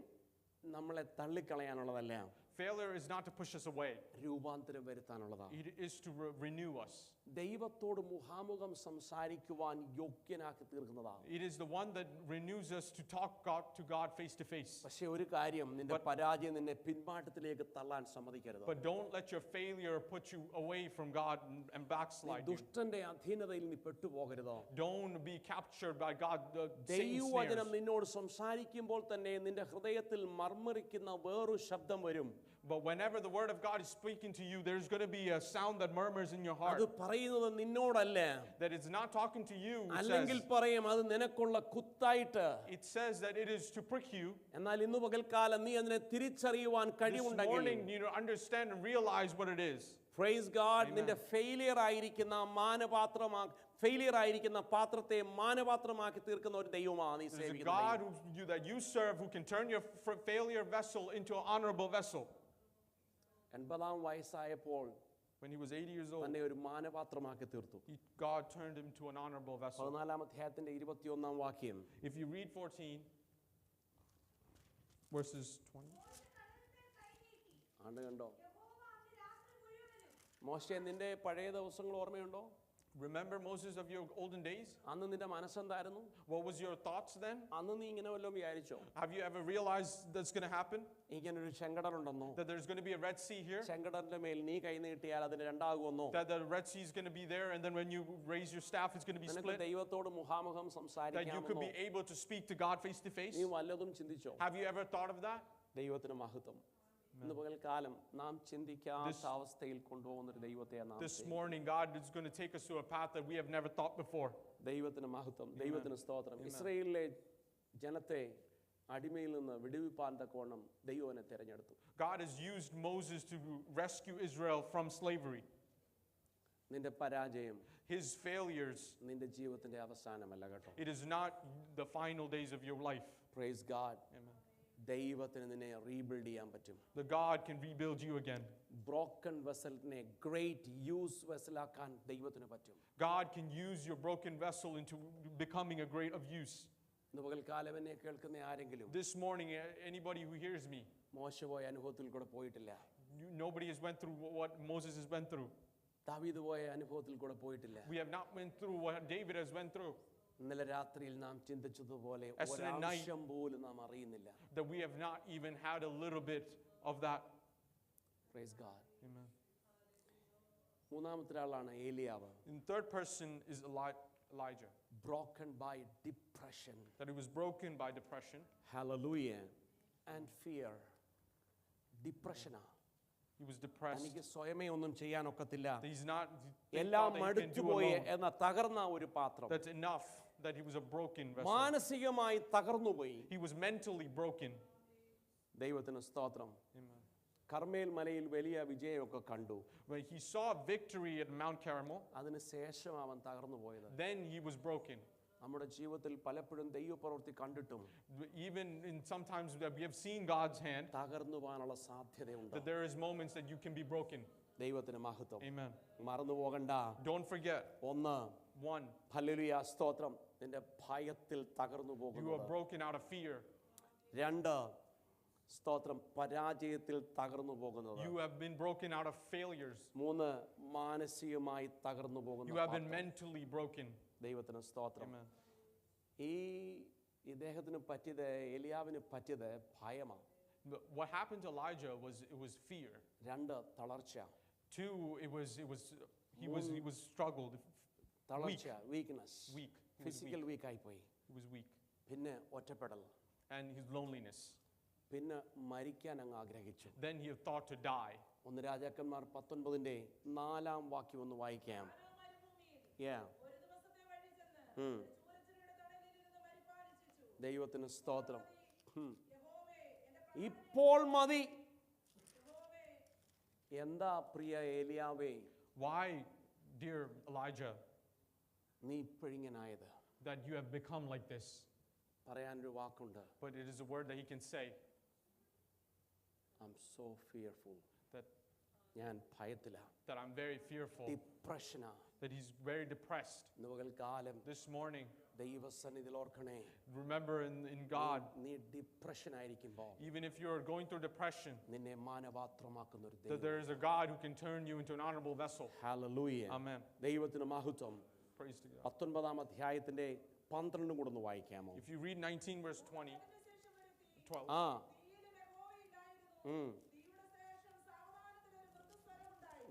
നമ്മളെ തള്ളിക്കളയാനുള്ളതല്ല, Failure is not to push us away. രൂപാന്തരം വരുത്താനുള്ളതാണ്. It is to renew us. ദൈവത്തോട് മുഖാമുഖം സംസാരിക്കുവാൻ യോഗ്യനാക്കി തീർക്കുന്നതാണ്. It is the one that renews us to talk to God face to face. പക്ഷേ ഒരു കാര്യം, നിന്റെ പരാജയം നിന്നെ പിന്മാറ്റത്തിലേക്ക് തള്ളാൻ സമ്മതിക്കരുത്. But don't let your failure put you away from God and backslide you. ദുഷ്ടന്റെ അധീനതയിൽ നീ പെട്ടുപോകരുത്. Don't be captured by God. ദൈവവചനം നിന്നോട് സംസാരിക്കുമ്പോൾ തന്നെ നിന്റെ ഹൃദയത്തിൽ മർമ്മരിക്കുന്ന വേറൊരു ശബ്ദം വരും. But whenever the word of God is speaking to you, there's going to be a sound that murmurs in your heart. അത് പറയുന്നത് നിന്നോടല്ല. That it's not talking to you. അല്ലെങ്കിൽ പറയും അത് നിനക്കുള്ള കുത്തായിട്ട്. It says that it is to prick you. എന്നാൽ ഇന്ന് പകൽക്കാലം നീ അതിനെ തിരിച്ചറിയുവാൻ This കഴിവുണ്ടെങ്കിൽ, morning, you need to understand and realize what it is. Praise God, നിന്റെ ഫെയിലിയർ ആയിരിക്കുന്ന ഫെയിലിയർ ആയിരിക്കുന്ന പാത്രത്തെ മാനപാത്രമാക്കി തീർക്കുന്ന ഒരു ദൈവമാണ് നീ There's a സേവിക്കുന്നത്. God that you serve who can turn your failure vessel into an honorable vessel. 80-ാം വയസ്സായപ്പോൾ When he was 80 years old, തന്നെ ഒരു മാനപാത്രമാക്കി തീർത്തു. God turned him to an honorable vessel. 14-ാം അധ്യായത്തിന്റെ 21-ാം വാക്യം. If you read 14, verses 20. ആണ്ട് കണ്ടോ? മോശെ, നിന്റെ പഴയ ദിവസങ്ങൾ ഓർമ്മയുണ്ടോ? Remember Moses of your olden days? അന്ന് നിന്റെ മനസ്സെന്തായിരുന്നു? What was your thoughts then? അന്ന് നീ ഇങ്ങനെ വല്ലതും വിചാരിച്ചോ? Have you ever realized that's going to happen? ഇങ്ങനൊരു ചെങ്കടലുണ്ടെന്നോ? That there's going to be a Red Sea here? ചെങ്കടലിന്റെ മേൽ നീ കൈ നീട്ടിയാൽ അതിന് രണ്ടാകുമെന്നോ? That the Red Sea is going to be there, and then when you raise your staff, it's going to be നിനക്ക് split? ദൈവത്തോട് മുഖാമുഖം That you could സംസാരിക്കാമെന്നോ? be able to speak to God face to face? നീ വല്ലതും ചിന്തിച്ചോ? Have you ever thought of that? ദൈവത്തിന് മഹത്വം. ഇന്ന് പകൽക്കാലം നാം ചിന്തിക്കാത്ത അവസ്ഥയിൽ കൊണ്ടുപോകുന്ന ഒരു ദൈവത്തെ നാം This morning, God is going to take us to a path that we have never thought before. ദൈവത്തിന് മഹത്വം, ദൈവത്തിന് സ്തോത്രം. ഇസ്രായേലിലെ ജനത്തെ അടിമയിൽ നിന്ന് വിടുവിപ്പാൻ തക്കവണ്ണം ദൈവനെ തിരഞ്ഞെടുത്തു. God has used Moses to rescue Israel from slavery. നിന്റെ പരാജയം, His failures, നിന്റെ ജീവിതത്തിന്റെ അവസാനമല്ല കേട്ടോ. it is not the final days of your life. Praise God. Amen. ദൈവത്തിന് നിന്നെ റീബിൽഡ് ചെയ്യാൻ പറ്റും. The God can rebuild you again. Broken വെസലിനെ ഗ്രേറ്റ് യൂസ് വെസലാക്കാൻ ദൈവത്തിന് പറ്റും. God can use your broken vessel into becoming a great of use. ഇന്ന് പകൽക്കാലം എന്നെ കേൾക്കുന്ന ആരെങ്കിലും This morning, anybody who hears me, മോശപോയ അനുഭവത്തിൽ കൂടെ പോയിട്ടില്ല. nobody has went through what Moses has went through. ദാവീദ് പോയ അനുഭവത്തിൽ കൂടെ പോയിട്ടില്ല. We have not went through what David has went through. ഇന്നലെ രാത്രിയിൽ നാം ചിന്തിച്ചതുപോലെ Yesterday night, ഒരംശം പോലും നാം അറിയുന്നില്ല. That we have not even had a little bit of that. Praise God. Amen. മൂന്നാമത്തെ ആളാണ് ഏലിയാവ്. And third person is Elijah. broken by depression. That he was broken by depression. Hallelujah. And fear. Depression. He was depressed. എനിക്ക് സ്വയമേ ഒന്നും ചെയ്യാനൊക്കത്തില്ല, He's not എല്ലാം thought that he can do മടുത്തുപോയി alone. എന്ന തകർന്ന ഒരു പാത്രം. That's enough that he was a broken vessel. മാനസികമായി തകർന്നുപോയി. He was mentally broken. ദൈവത്തിന് സ്തോത്രം. Amen. കർമ്മേൽ മലയിൽ വലിയ വിജയമൊക്കെ കണ്ടു. When he saw victory at Mount Carmel, അതിനുശേഷം അവൻ തകർന്നു പോയത്. then he was broken. നമ്മുടെ ജീവിതത്തിൽ പലപ്പോഴും ദൈവപ്രവൃത്തി കണ്ടിട്ടും Even in sometimes that we have seen God's hand, തകർന്നു പോകാനുള്ള സാധ്യതയുണ്ട്. that there is moments that you can be broken. ദൈവത്തിന് മഹത്വം. Amen. മറന്നു പോകണ്ട. Don't forget. ഒന്ന്, One, ഹല്ലേലൂയ സ്തോത്രം, നിന്റെ ഭയത്തിൽ തകർന്നു you are പോകുന്നത്. broken out of fear. രണ്ട്, സ്തോത്രം, പരാജയത്തിൽ തകർന്നു പോകുന്നത്. You have been broken out of failures. മൂന്ന്, മാനസികമായി തകർന്നു You have been പോകുന്നു. mentally broken. ദൈവത്തിന് സ്തോത്രം. Amen. ഈ ഇദ്ദേഹത്തിന് പറ്റിയത്, എലിയാവിന് പറ്റിയത് ഭയമാണ്. What happened to Elijah was fear. രണ്ട്, തളർച്ച. Two, he was struggled, തളർച്ച, weakness, weak. He was physical weak. വീക്കായി പോയി. He was weak. പിന്നെ ഒറ്റപ്പെടൽ, And his loneliness. പിന്നെ മരിക്കാൻ അങ്ങ് ആഗ്രഹിച്ചു. Then he thought to die. ഒന്ന് രാജാക്കന്മാർ 19-ന്റെ 4-ാം വാക്യം ഒന്ന് വായിക്കാം. Yeah. ഒരു ദിവസത്തെ വഴി ചെന്ന് ഒരു ചൂരച്ചിലയുടെ തണലിലിരുന്ന് മരിപ്പാനിച്ഛിച്ചു. ദൈവത്തിന് സ്തോത്രം. യഹോവേ, എന്റെ ഇപ്പോൾ മതി. യഹോവേ, എന്താ പ്രിയ ഏലിയാവേ Why, dear Elijah, നീ ഇപ്പോഴിങ്ങനായത്? that you have become like this? പറയാനൊരു വാക്കുണ്ട്. But it is a word that he can say, I'm so fearful. that ഞാൻ ഭയത്തിലാ. I'm very fearful, ഡിപ്രഷനാ. that he's very depressed. ഇന്ന് പകൽക്കാലം This morning, ദൈവസന്നിധിയിൽ ഓർക്കണേ, remember in God, നീ ഡിപ്രഷൻ ആയിരിക്കുമ്പോൾ even if you're going through depression, നിന്നെ മാനപാത്രമാക്കുന്ന ഒരു that ദൈവം. there is a God who can turn you into an honorable vessel. Hallelujah. Amen. ദൈവത്തിന് മഹത്വം. Praise to God. 19-ാം അധ്യായത്തിന്റെ 12 കൂടെ ഒന്ന് വായിക്കാമോ? If you read 19 verse 20, അതിനുശേഷം ഒരു തീ. 12, ആ, തീയിലും യഹോവയില്ലായിരുന്നു. തീയുടെ ശേഷം സാവധാനത്തിൽ ഒരു മൃദുസ്വരമുണ്ടായി.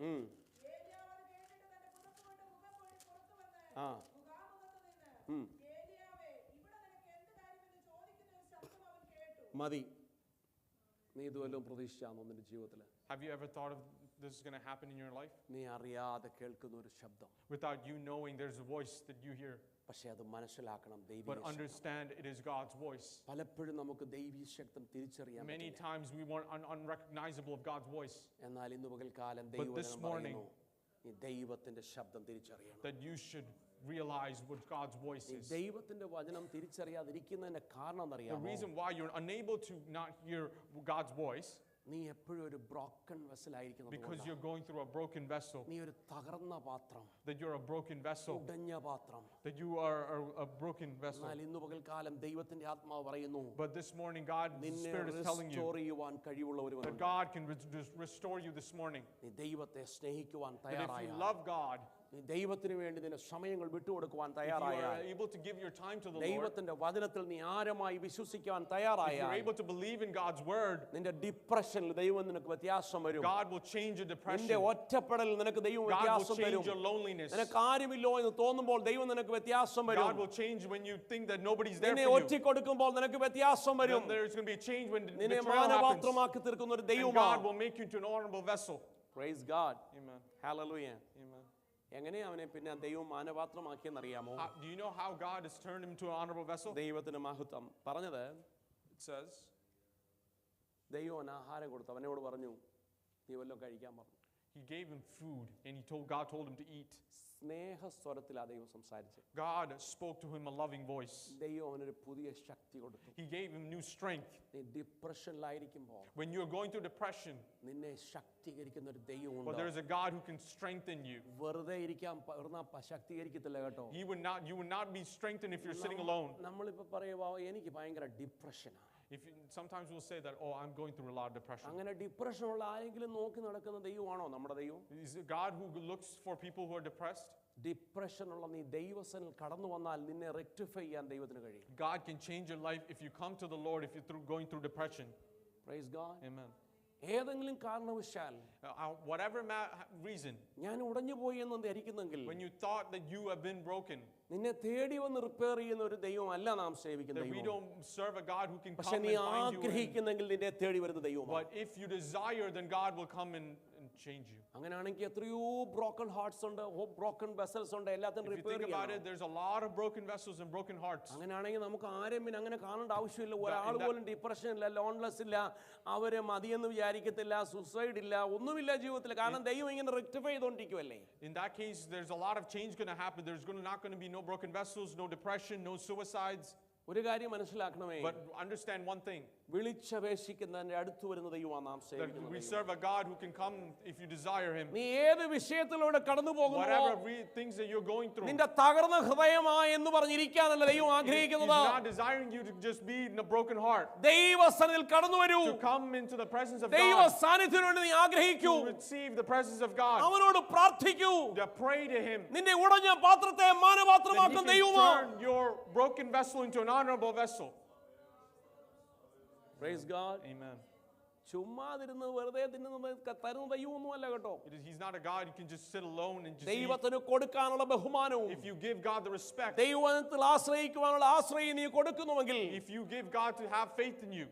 ഏലിയാവ് അത് കേട്ടിട്ട് തന്റെ പുതപ്പുകൊണ്ട് മുഖം മൂടി പുറത്തു വന്ന് ആ. മുഖാമുഖത്ത് നിന്ന്, ഏലിയാവേ, ഇവിടെ നിനക്ക് എന്ത് കാര്യമെന്ന് ചോദിക്കുന്ന ഒരു ശബ്ദം അവൻ കേട്ടു. മതി. നീ ഇതുവല്ലതും പ്രതീക്ഷിച്ചാണോ നിന്റെ ജീവിതത്തിൽ? have you ever thought of this is going to happen in your life? നീ അറിയാതെ കേൾക്കുന്ന ഒരു ശബ്ദം. Without you knowing, there's a voice that you hear. പക്ഷെ അത് മനസ്സിലാക്കണം, But ദൈവീക ശബ്ദം. understand it is God's voice. പലപ്പോഴും നമുക്ക് ദൈവീക ശബ്ദം തിരിച്ചറിയാൻ Many പറ്റില്ല. times we want unrecognizable of God's voice. എന്നാൽ ഇന്ന് പകൽക്കാലം this ദൈവവചനം morning- പറയുന്നു, നീ ദൈവത്തിന്റെ ശബ്ദം തിരിച്ചറിയണം. That you should realize what God's voice നീ is. ദൈവത്തിന്റെ വചനം തിരിച്ചറിയാതിരിക്കുന്നതിന്റെ കാരണം The എന്നറിയാമോ? reason why you're unable to not hear God's voice, നീ എപ്പോഴും ഒരു ബ്രോക്കൺ വെസൽ ആയിരിക്കുന്നത് because കൊണ്ടാ. you're going through a broken vessel. നീ ഒരു തകർന്ന പാത്രം, That you're a broken vessel. ഉടഞ്ഞ പാത്രം. That you are a broken vessel. എന്നാൽ ഇന്ന് പകൽക്കാലം ദൈവത്തിന്റെ ആത്മാവ് പറയുന്നു, But this morning, God, the നിന്നെ Spirit is telling you restore ചെയ്യുവാൻ കഴിവുള്ള that ഒരുവനുണ്ട്. God can restore you this morning. നീ ദൈവത്തെ സ്നേഹിക്കുവാൻ That if you തയ്യാറായ, love God, നീ ദൈവത്തിന് വേണ്ടി നിന്റെ സമയങ്ങൾ വിട്ടുകൊടുക്കുവാൻ if you തയ്യാറായ, are able to give your time to the Lord, ദൈവത്തിന്റെ വചനത്തിൽ നീ ആരമായി വിശ്വസിക്കുവാൻ if തയ്യാറായ, you're able to believe in God's word, നിന്റെ ഡിപ്രഷനിൽ ദൈവം നിനക്ക് വ്യത്യാസം വരും. God will change your നിന്റെ depression. ഒറ്റപ്പെടലിൽ നിനക്ക് ദൈവം God will വ്യത്യാസം change വരും. your loneliness. നിനക്ക് ആരുമില്ലോ എന്ന് തോന്നുമ്പോൾ ദൈവം നിനക്ക് വ്യത്യാസം God വരും. will change when you think that nobody's there നിന്നെ for you. ഒറ്റിക്കൊടുക്കുമ്പോൾ നിനക്ക് വ്യത്യാസം വരും. Then there's going to be a change when നിന്നെ betrayal happens. മാനപാത്രമാക്കി തീർക്കുന്ന ഒരു And God ദൈവമാണ്. will make you into an honorable vessel. Praise God. Amen. Hallelujah. Amen. എങ്ങനെയാ അവനെ പിന്നെ ദൈവം മാനപാത്രമാക്കിയെന്നറിയാമോ? Do you know how God has turned him to an honorable vessel? ദൈവത്തിന് മഹത്വം. പറഞ്ഞത്, It says, ദൈവം അവന് ആഹാരം കൊടുത്തു. അവനോട് പറഞ്ഞു, നീ വല്ലതും കഴിക്കാൻ പറഞ്ഞു. he gave him food and God told him to eat. സ്നേഹസ്വരത്തിലാ ദൈവം സംസാരിച്ചു. God spoke to him a loving voice. ദൈവം അവനൊരു പുതിയ ശക്തി കൊടുത്തു. He gave him new strength. നീ ഡിപ്രഷനിലായിരിക്കുമ്പോൾ When you're going through depression, നിന്നെ ശക്തീകരിക്കുന്ന ഒരു but ദൈവമുണ്ട്. there's a God who can strengthen you. വെറുതെ ഇരിക്കാൻ ശക്തീകരിക്കത്തില്ല കേട്ടോ. You would not be strengthened if you're sitting alone. നമ്മളിപ്പോ പറയുമ്പോ എനിക്ക് ഭയങ്കര ഡിപ്രഷനാ. Sometimes we'll say that, oh, I'm going through a lot of depression. അങ്ങനെ ഡിപ്രഷൻ ഉള്ള ആരെങ്കിലും നോക്കി നടക്കുന്ന ദൈവമാണോ നമ്മുടെ ദൈവം? Is it God who looks for people who are depressed? Depression ഉള്ള നീ ദൈവസനിൽ കടന്നു വന്നാൽ നിന്നെ റെക്ടിഫൈ ചെയ്യാൻ ദൈവത്തിന് കഴിയും. God can change your life if you come to the Lord if you're going through depression. Praise God. Amen. ഏതെങ്കിലും കാരണവശാൽ whatever reason, ഞാൻ ഉടഞ്ഞു പോയി എന്ന് ധരിക്കുന്നെങ്കിൽ when you thought that you have been broken, നിന്നെ തേടി വന്ന് റിപ്പയർ ചെയ്യുന്ന ഒരു ദൈവമല്ല നാം സേവിക്കുന്ന that we ദൈവം. don't serve a God who can പക്ഷെ come നീ and find you. ആഗ്രഹിക്കുന്നെങ്കിൽ നിന്നെ തേടി വരുന്ന ദൈവമാണ്. But if you desire, then God will come and change you. അങ്ങനെയാണെങ്കിൽ എത്രയോ ബ്രോക്കൺ ഹാർട്ട്സ് ഉണ്ട്, ബ്രോക്കൺ വെസൽസ് ഉണ്ട്, എല്ലാത്തിനും If you repair think about ചെയ്യണം. it, there's a lot of broken vessels and broken hearts. അങ്ങനെയാണെങ്കിൽ നമുക്ക് ആരെയും പിന്നെ അങ്ങനെ കാണേണ്ട ആവശ്യമില്ല. ഒരാൾ that- പോലും ഡിപ്രഷൻ ഇല്ല, ലോൺലെസ് ഇല്ല, അവര് മതിയെന്ന് വിചാരിക്കത്തില്ല, സുസൈഡ് ഇല്ല, ഒന്നുമില്ല ജീവിതത്തിൽ. കാരണം ദൈവം ഇങ്ങനെ rectify ചെയ്തോണ്ടിരിക്കുവല്ലേ. In that case, there's a lot of change going to happen. There's not going to be no broken vessels, no depression, no suicides. ഒരു കാര്യം മനസ്സിലാക്കണമേ, But understand one thing, വിളിച്ചപേക്ഷിക്കുന്നതിന്റെ അടുത്ത് വരുന്ന ദൈവമാണ് നാം that സേവിക്കുന്നത്. we serve a God who can come if you desire Him. നീ ഏത് വിഷയത്തിലൂടെ കടന്നു പോകുന്നു, Whatever things that you're going through, നിന്റെ തകർന്ന ഹൃദയമായി എന്ന് പറഞ്ഞിരിക്കാനല്ല ദൈവം He's ആഗ്രഹിക്കുന്നത്. not desiring you to just be in a broken heart. ദൈവസന്നിധിയിൽ കടന്നു വരൂ. To come into the presence of ദൈവ God, സാന്നിധ്യം കൊണ്ട് നീ ആഗ്രഹിക്കൂ. to receive the presence of God, അവനോട് പ്രാർത്ഥിക്കൂ. to pray to Him. നിന്റെ ഉടഞ്ഞ പാത്രത്തെ That He മാനപാത്രമാക്കും can ദൈവമാണ്. turn your broken vessel into an honorable vessel. Praise God. Amen. ചുമ്മാതിരുന്ന് വെറുതെ തിന്നുന്നത് തരുന്ന ദൈവമൊന്നുമല്ല കേട്ടോ. He's not a God you can just sit alone and just eat. ദൈവത്തിന് കൊടുക്കാനുള്ള ബഹുമാനവും If you give God the respect, ദൈവത്തിൽ ആശ്രയിക്കുവാനുള്ള ആശ്രയം നീ കൊടുക്കുന്നുവെങ്കിൽ if you give God to have faith in you,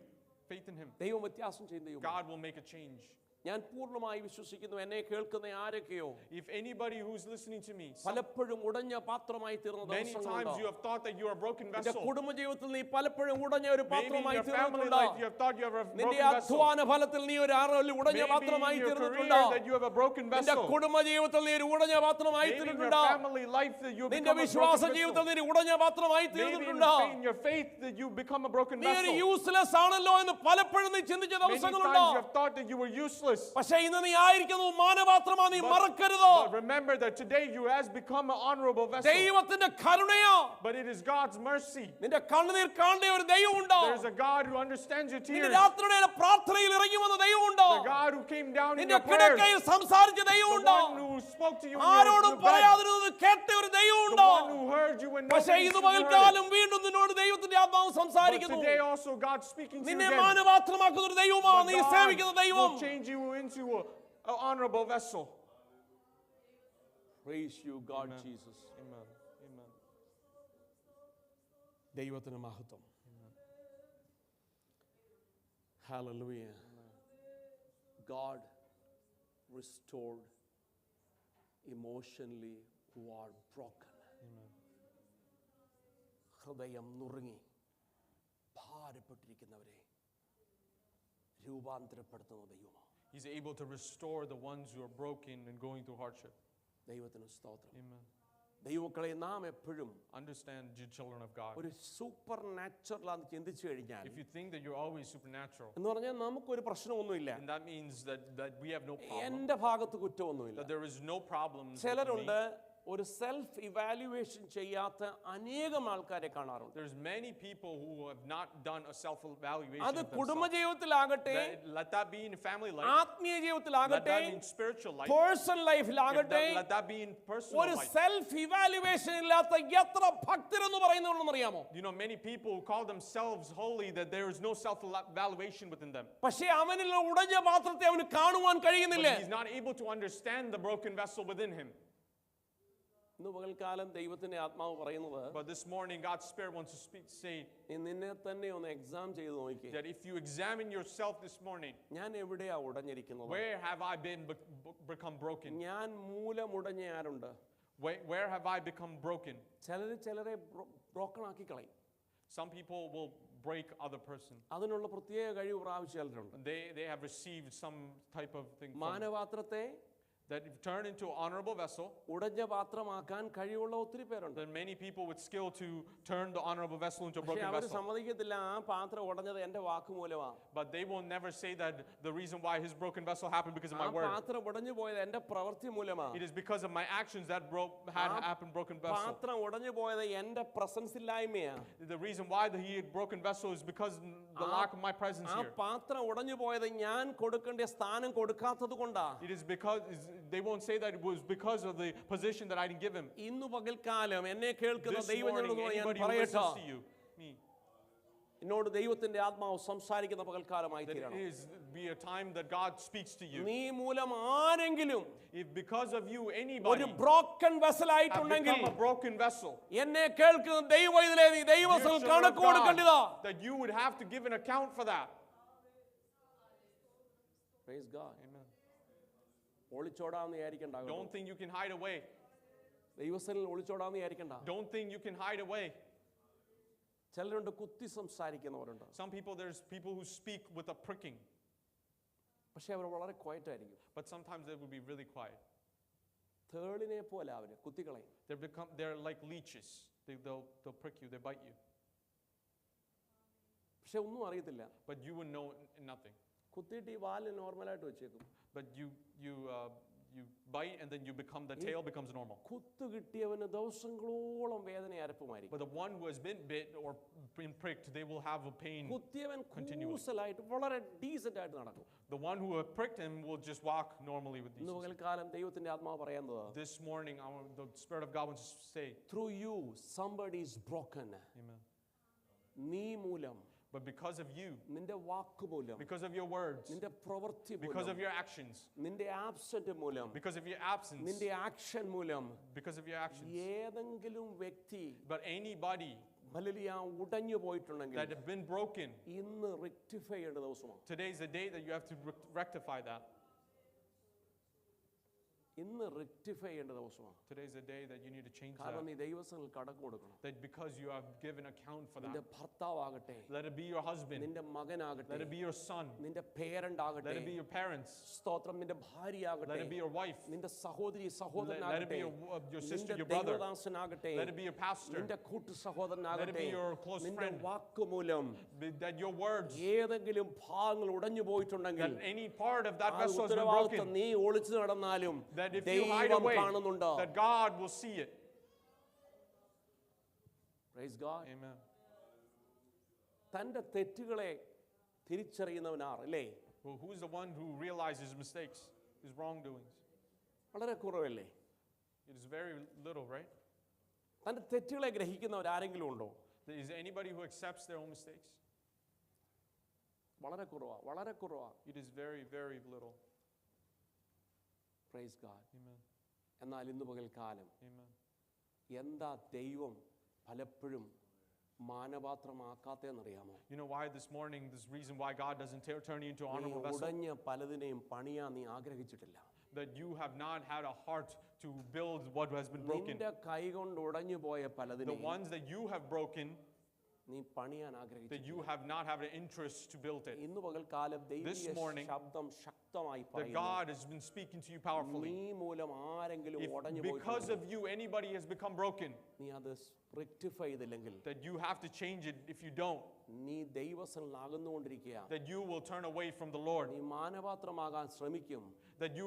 faith in Him, ദൈവം വ്യത്യാസം ചെയ്യുന്ന ദൈവം. God will make a change. ഞാൻ പൂർണ്ണമായി വിശ്വസിക്കുന്നു, എന്നെ കേൾക്കുന്ന ആരൊക്കെയോ If anybody who's listening to me, പലപ്പോഴും ഉടഞ്ഞ പാത്രമായി തീർന്ന many times you have thought that you are a broken നിന്റെ vessel. കുടുംബജീവിതത്തിൽ നീ പലപ്പോഴും ഉടഞ്ഞ ഒരു Maybe in പാത്രമായി your family തീർന്നിട്ടുണ്ട്. life you have thought you have a നിന്റെ broken vessel. അധ്വാന ഫലത്തിൽ നീ ഒരു ഉടഞ്ഞ Maybe പാത്രമായി in your career തീർന്നിട്ടുണ്ട്. that you have a broken നിന്റെ vessel. കുടുംബജീവിതത്തിൽ നീ ഒരു ഉടഞ്ഞ പാത്രമായി Maybe in your തീർന്നിട്ടുണ്ട്. family life that you have നിന്റെ become a വിശ്വാസ broken ജീവിതത്തിൽ vessel. നീ ഒരു ഉടഞ്ഞ പാത്രമായി Maybe in തീർന്നിട്ടുണ്ട്. your faith that you become a broken നീ ഒരു vessel. യൂസ്ലെസ് ആണല്ലോ എന്ന് പലപ്പോഴും നീ ചിന്തിച്ച Many ദിവസങ്ങളുണ്ട്. times you have thought that you were useless. പക്ഷേ ഇന്ന് നീ ആയിരിക്കുന്നത് മാനപാത്രമാണ്, നീ മറക്കരുത്. But remember that today you has become an honorable vessel. ദൈവത്തിന്റെ കരുണയാ. But it is God's mercy. നിന്റെ കണ്ണുനീർ കാണേണ്ട ഒരു ദൈവമുണ്ട്. There's a God who understands your നിന്റെ tears. രാത്രിയുടെ പ്രാർത്ഥനയിൽ ഇറങ്ങി വന്ന ദൈവമുണ്ട്. The God who came down in നിന്റെ your prayers. കിടക്കയിൽ സംസാരിച്ച The ദൈവമുണ്ട്. one who spoke to you in ആരോടും your bed. പറയാതിരുന്നത് കേട്ട ഒരു The ദൈവമുണ്ട്. one who heard you when പക്ഷേ nobody ഇന്ന് heard. പകൽക്കാലം വീണ്ടും നിന്നോട് ദൈവത്തിന്റെ ആത്മാവ് But സംസാരിക്കുന്നു. today also God speaking to you നിന്നെ again. മാനപാത്രമാക്കുന്ന ഒരു ദൈവമാണ് But നീ സേവിക്കുന്ന God ദൈവം. will change you into an honorable vessel. Praise you, God, Amen. Jesus. Amen. Amen. ദൈവത്തിന് മഹത്വം. Hallelujah. God restored emotionally who are broken. ഹൃദയം നുറുങ്ങി ഭാരപ്പെട്ടിരിക്കുന്നവരെ രൂപാന്തരപ്പെടുത്തുന്ന ദൈവമാണ്. He's able to restore the ones who are broken and going through hardship. ദൈവത്തിന് സ്തോത്രം. Amen. ദൈവമക്കളെ നാം എപ്പോഴും Understand, you children of God. ഒരു സൂപ്പർ നാച്ചുറൽ ആണെന്ന് ചിന്തിച്ചു കഴിഞ്ഞാൽ If you think that you're always supernatural, എന്ന് പറഞ്ഞാൽ നമുക്കൊരു പ്രശ്നമൊന്നുമില്ല. then that means that we have no problem. എന്റെ ഭാഗത്ത് കുറ്റമൊന്നുമില്ല. That there is no problem. ചിലരുണ്ട് ഒരു സെൽഫ് ഇവാലുവേഷൻ ചെയ്യാത്ത അനേകം ആൾക്കാരെ കാണാറുണ്ട്. There's many people who have not done a self-evaluation അത് of themselves. കുടുംബജീവിതത്തിലാകട്ടെ, Let that be in family life. ആത്മീയ Let ജീവിതത്തിലാകട്ടെ, that be in spiritual life. Personal ലൈഫിലാകട്ടെ, Let that be in personal ഒരു life. സെൽഫ് ഇവാലുവേഷൻ ഇല്ലാത്ത എത്ര ഭക്തരെന്ന് പറയുന്നവരെന്ന് അറിയാമോ? You know, many people who call themselves holy, that there is no self-evaluation within them. പക്ഷേ അവനിൽ ഉടഞ്ഞ പാത്രത്തെ അവന് കാണുവാൻ കഴിയുന്നില്ല. But he's not able to understand the broken vessel within him. ഇന്ന് പകൽക്കാലം ദൈവത്തിന്റെ ആത്മാവ് പറയുന്നത്, But this morning, God's Spirit wants to say നീ നിന്നെ തന്നെ ഒന്ന് എക്സാം ചെയ്ത് നോക്കിയേ. that if you examine yourself this morning, ഞാൻ എവിടെയാ ഉടഞ്ഞിരിക്കുന്നത്? where have I become broken? ഞാൻ മൂലമുടഞ്ഞ ആരുണ്ട്? Where have I become broken? ചിലരെ ബ്രോക്കൺ ആക്കി കളയും. Some people will break other person. അതിനുള്ള പ്രത്യേക കഴിവ് പ്രാപിച്ച ചിലരുണ്ട്. They have received some type of thing from മാനപാത്രത്തെ that turn into an honorable vessel. ഉടഞ്ഞ പാത്രമാക്കാൻ കഴിവുള്ള ഒത്തിരി പേരുണ്ട്. There are many people with skill to turn the honorable vessel into a പക്ഷേ broken അവർ vessel. സമ്മതിക്കത്തില്ല ആ പാത്രം ഉടഞ്ഞത് എന്റെ വാക്കുമൂലമാണ്. But they will never say that the reason why his broken vessel happened because of ആ my word. പാത്രം ഉടഞ്ഞു പോയത് എന്റെ പ്രവൃത്തി മൂലമാണ്. It is because of my actions that happened broken vessel. പാത്രം ഉടഞ്ഞു പോയത് എന്റെ presence ഇല്ലായ്മയാണ്. The reason why he had broken vessel is because the lack of my presence ആ here. പാത്രം ഉടഞ്ഞു പോയത് ഞാൻ കൊടുക്കേണ്ട സ്ഥാനം കൊടുക്കാത്തത് കൊണ്ടാ. It is because they won't say that it was because of the position that I didn't give him. ഇന്ന് പകൽക്കാലം എന്നെ കേൾക്കുന്ന This ദൈവജനങ്ങളോട് morning, ഞാൻ anybody who പറയട്ടെ, listens to you, me, എന്നോട് ദൈവത്തിന്റെ ആത്മാവ് സംസാരിക്കുന്ന പകൽക്കാലമായി That തീരണം. it is be a time that God speaks to you. നീ മൂലം ആരെങ്കിലും If because of you ഒരു anybody broken have വെസലായിട്ടുണ്ടെങ്കിൽ become a broken vessel, എന്നെ കേൾക്കുന്ന ദൈവം ഇതിലെ നീ dear ദൈവത്തിൽ children of കണക്ക് കൊടുക്കേണ്ടതാ. God, that you would have to give an account for that. Praise God. Amen. ഒളിച്ചോടാന്ന് വിചാരിക്കണ്ട. Don't think you can hide away. ദൈവസ്ഥനിൽ ഒളിച്ചോടാന്ന് വിചാരിക്കണ്ട. Don't think you can hide away. ചിലരുണ്ട് കുത്തി സംസാരിക്കുന്നവരുണ്ട്. Some people, there's people who speak with a pricking, പക്ഷെ അവർ വളരെ ക്വയറ്റ് ആയിരിക്കും. but sometimes they will be really quiet. തേളിനെ പോലെ അവര് കുത്തിക്കളയും. They're like leeches. They'll prick you, they bite you, പക്ഷെ ഒന്നും അറിയത്തില്ല. but you would know nothing. കുത്തിയിട്ട് ഈ വാല് നോർമലായിട്ട് വെച്ചേക്കും. But you bite and then the tail becomes normal. കുത്തു കിട്ടിയവന് ദിവസങ്ങളോളം വേദന അരപ്പുമായിരിക്കും. But the one who has been bit or been pricked, they will have a pain. കുത്തിയവൻ continually. കൂസലായിട്ട് വളരെ ഡീസന്റ് ആയിട്ട് നടക്കും. The one who have pricked him will just walk normally with ഇന്ന് these. പകൽക്കാലം ദൈവത്തിന്റെ ആത്മാവ് പറയുന്നത്, This morning, the Spirit of God wants to say, through you somebody is broken. Amen. നീ മൂലം, But because of you, നിന്റെ വാക്ക് മൂലം, because of your words, നിന്റെ പ്രവൃത്തി because മൂലം, of your actions, നിന്റെ ആബ്സെന്റ് മൂലം, because of your absence, നിന്റെ ആക്ഷൻ മൂലം because of your actions. ഏതെങ്കിലും വ്യക്തി But anybody ഹല്ലേലൂയ ഉടഞ്ഞു പോയിട്ടുണ്ടെങ്കിൽ that have been broken, ഇന്ന് റെക്ടിഫൈ ചെയ്യേണ്ട ദിവസമാണ്. today is the day that you have to rectify that. ഇന്ന് റെക്ടിഫൈ ചെയ്യേണ്ട ദിവസമാണ്. Today is the day that you need to change കാരണം that. നീ ദൈവസന്നിധിയിൽ കടം കൊടുക്കണം. That because you have given account for നിന്റെ that, ഭർത്താവാകട്ടെ, let it be your husband, നിന്റെ മകനാകട്ടെ, let it be your son, നിന്റെ പേരന്റ് let ആകട്ടെ, it be your parents, സ്തോത്രം, നിന്റെ let ഭാര്യയാകട്ടെ, it be your wife, നിന്റെ സഹോദരി let it സഹോദരനാകട്ടെ, be your sister, നിന്റെ your brother, ദൈവദാസനാകട്ടെ, let it be your pastor, നിന്റെ കൂട്ടു let സഹോദരനാകട്ടെ, it be your close നിന്റെ friend. വാക്കുമൂലം That your words, ഏതെങ്കിലും ഭാഗങ്ങൾ ഉടഞ്ഞു പോയിട്ടുണ്ടെങ്കിൽ that any part of that ആ vessel has been ഉത്തരവാദിത്വം broken, നീ ഒളിച്ചു നടന്നാലും that if you hide ദൈവം away, കാണുന്നുണ്ട്. that God will see it. Praise God. Amen. തന്റെ തെറ്റുകളെ തിരിച്ചറിയുന്നവനാർ അല്ലേ? Well, who's the one who realizes his mistakes, his wrongdoings? വളരെ കുറവല്ലേ? It is very little, right? തന്റെ തെറ്റുകളെ ഗ്രഹിക്കുന്നവർ ആരെങ്കിലും ഉണ്ടോ? Is there anybody who accepts their own mistakes? വളരെ കുറവാ, വളരെ കുറവാ. It is very, very little. Praise God. Amen. എന്നാൽ ഇന്ന് പകൽക്കാലം Amen. എന്താ ദൈവം പലപ്പോഴും മാനപാത്രമാക്കാത്തതെന്നറിയാമോ? You know why this morning, this reason why God doesn't turn you into an നീ honorable vessel? ഉടഞ്ഞ പലതിനെയും പണിയാൻ നീ ആഗ്രഹിച്ചിട്ടില്ല. That you have not had a heart to build what has been broken. നിന്റെ കൈ കൊണ്ട് ഉടഞ്ഞു പോയ The പലതിനെയും ones that you have broken, നീ പണിയാൻ that ആഗ്രഹിച്ചു. you have not had an interest to build it. ഇന്ന് പകൽക്കാലം ദൈവീയ morning, ശബ്ദം ശക്തമായി That പറയുന്നു. God has been speaking to you powerfully. നീ മൂലം ആരെങ്കിലും If ഉടഞ്ഞു because പോയിട്ടുണ്ടെങ്കിൽ of you anybody has become broken, നീ അത് റെക്ടിഫൈ ചെയ്തില്ലെങ്കിൽ that you have to change it. If you don't, നീ ദൈവസനിലാകുന്നുകൊണ്ടിരിക്കുക. that you will turn away from the Lord. നീ മാനപാത്രമാകാൻ ശ്രമിക്കും. That you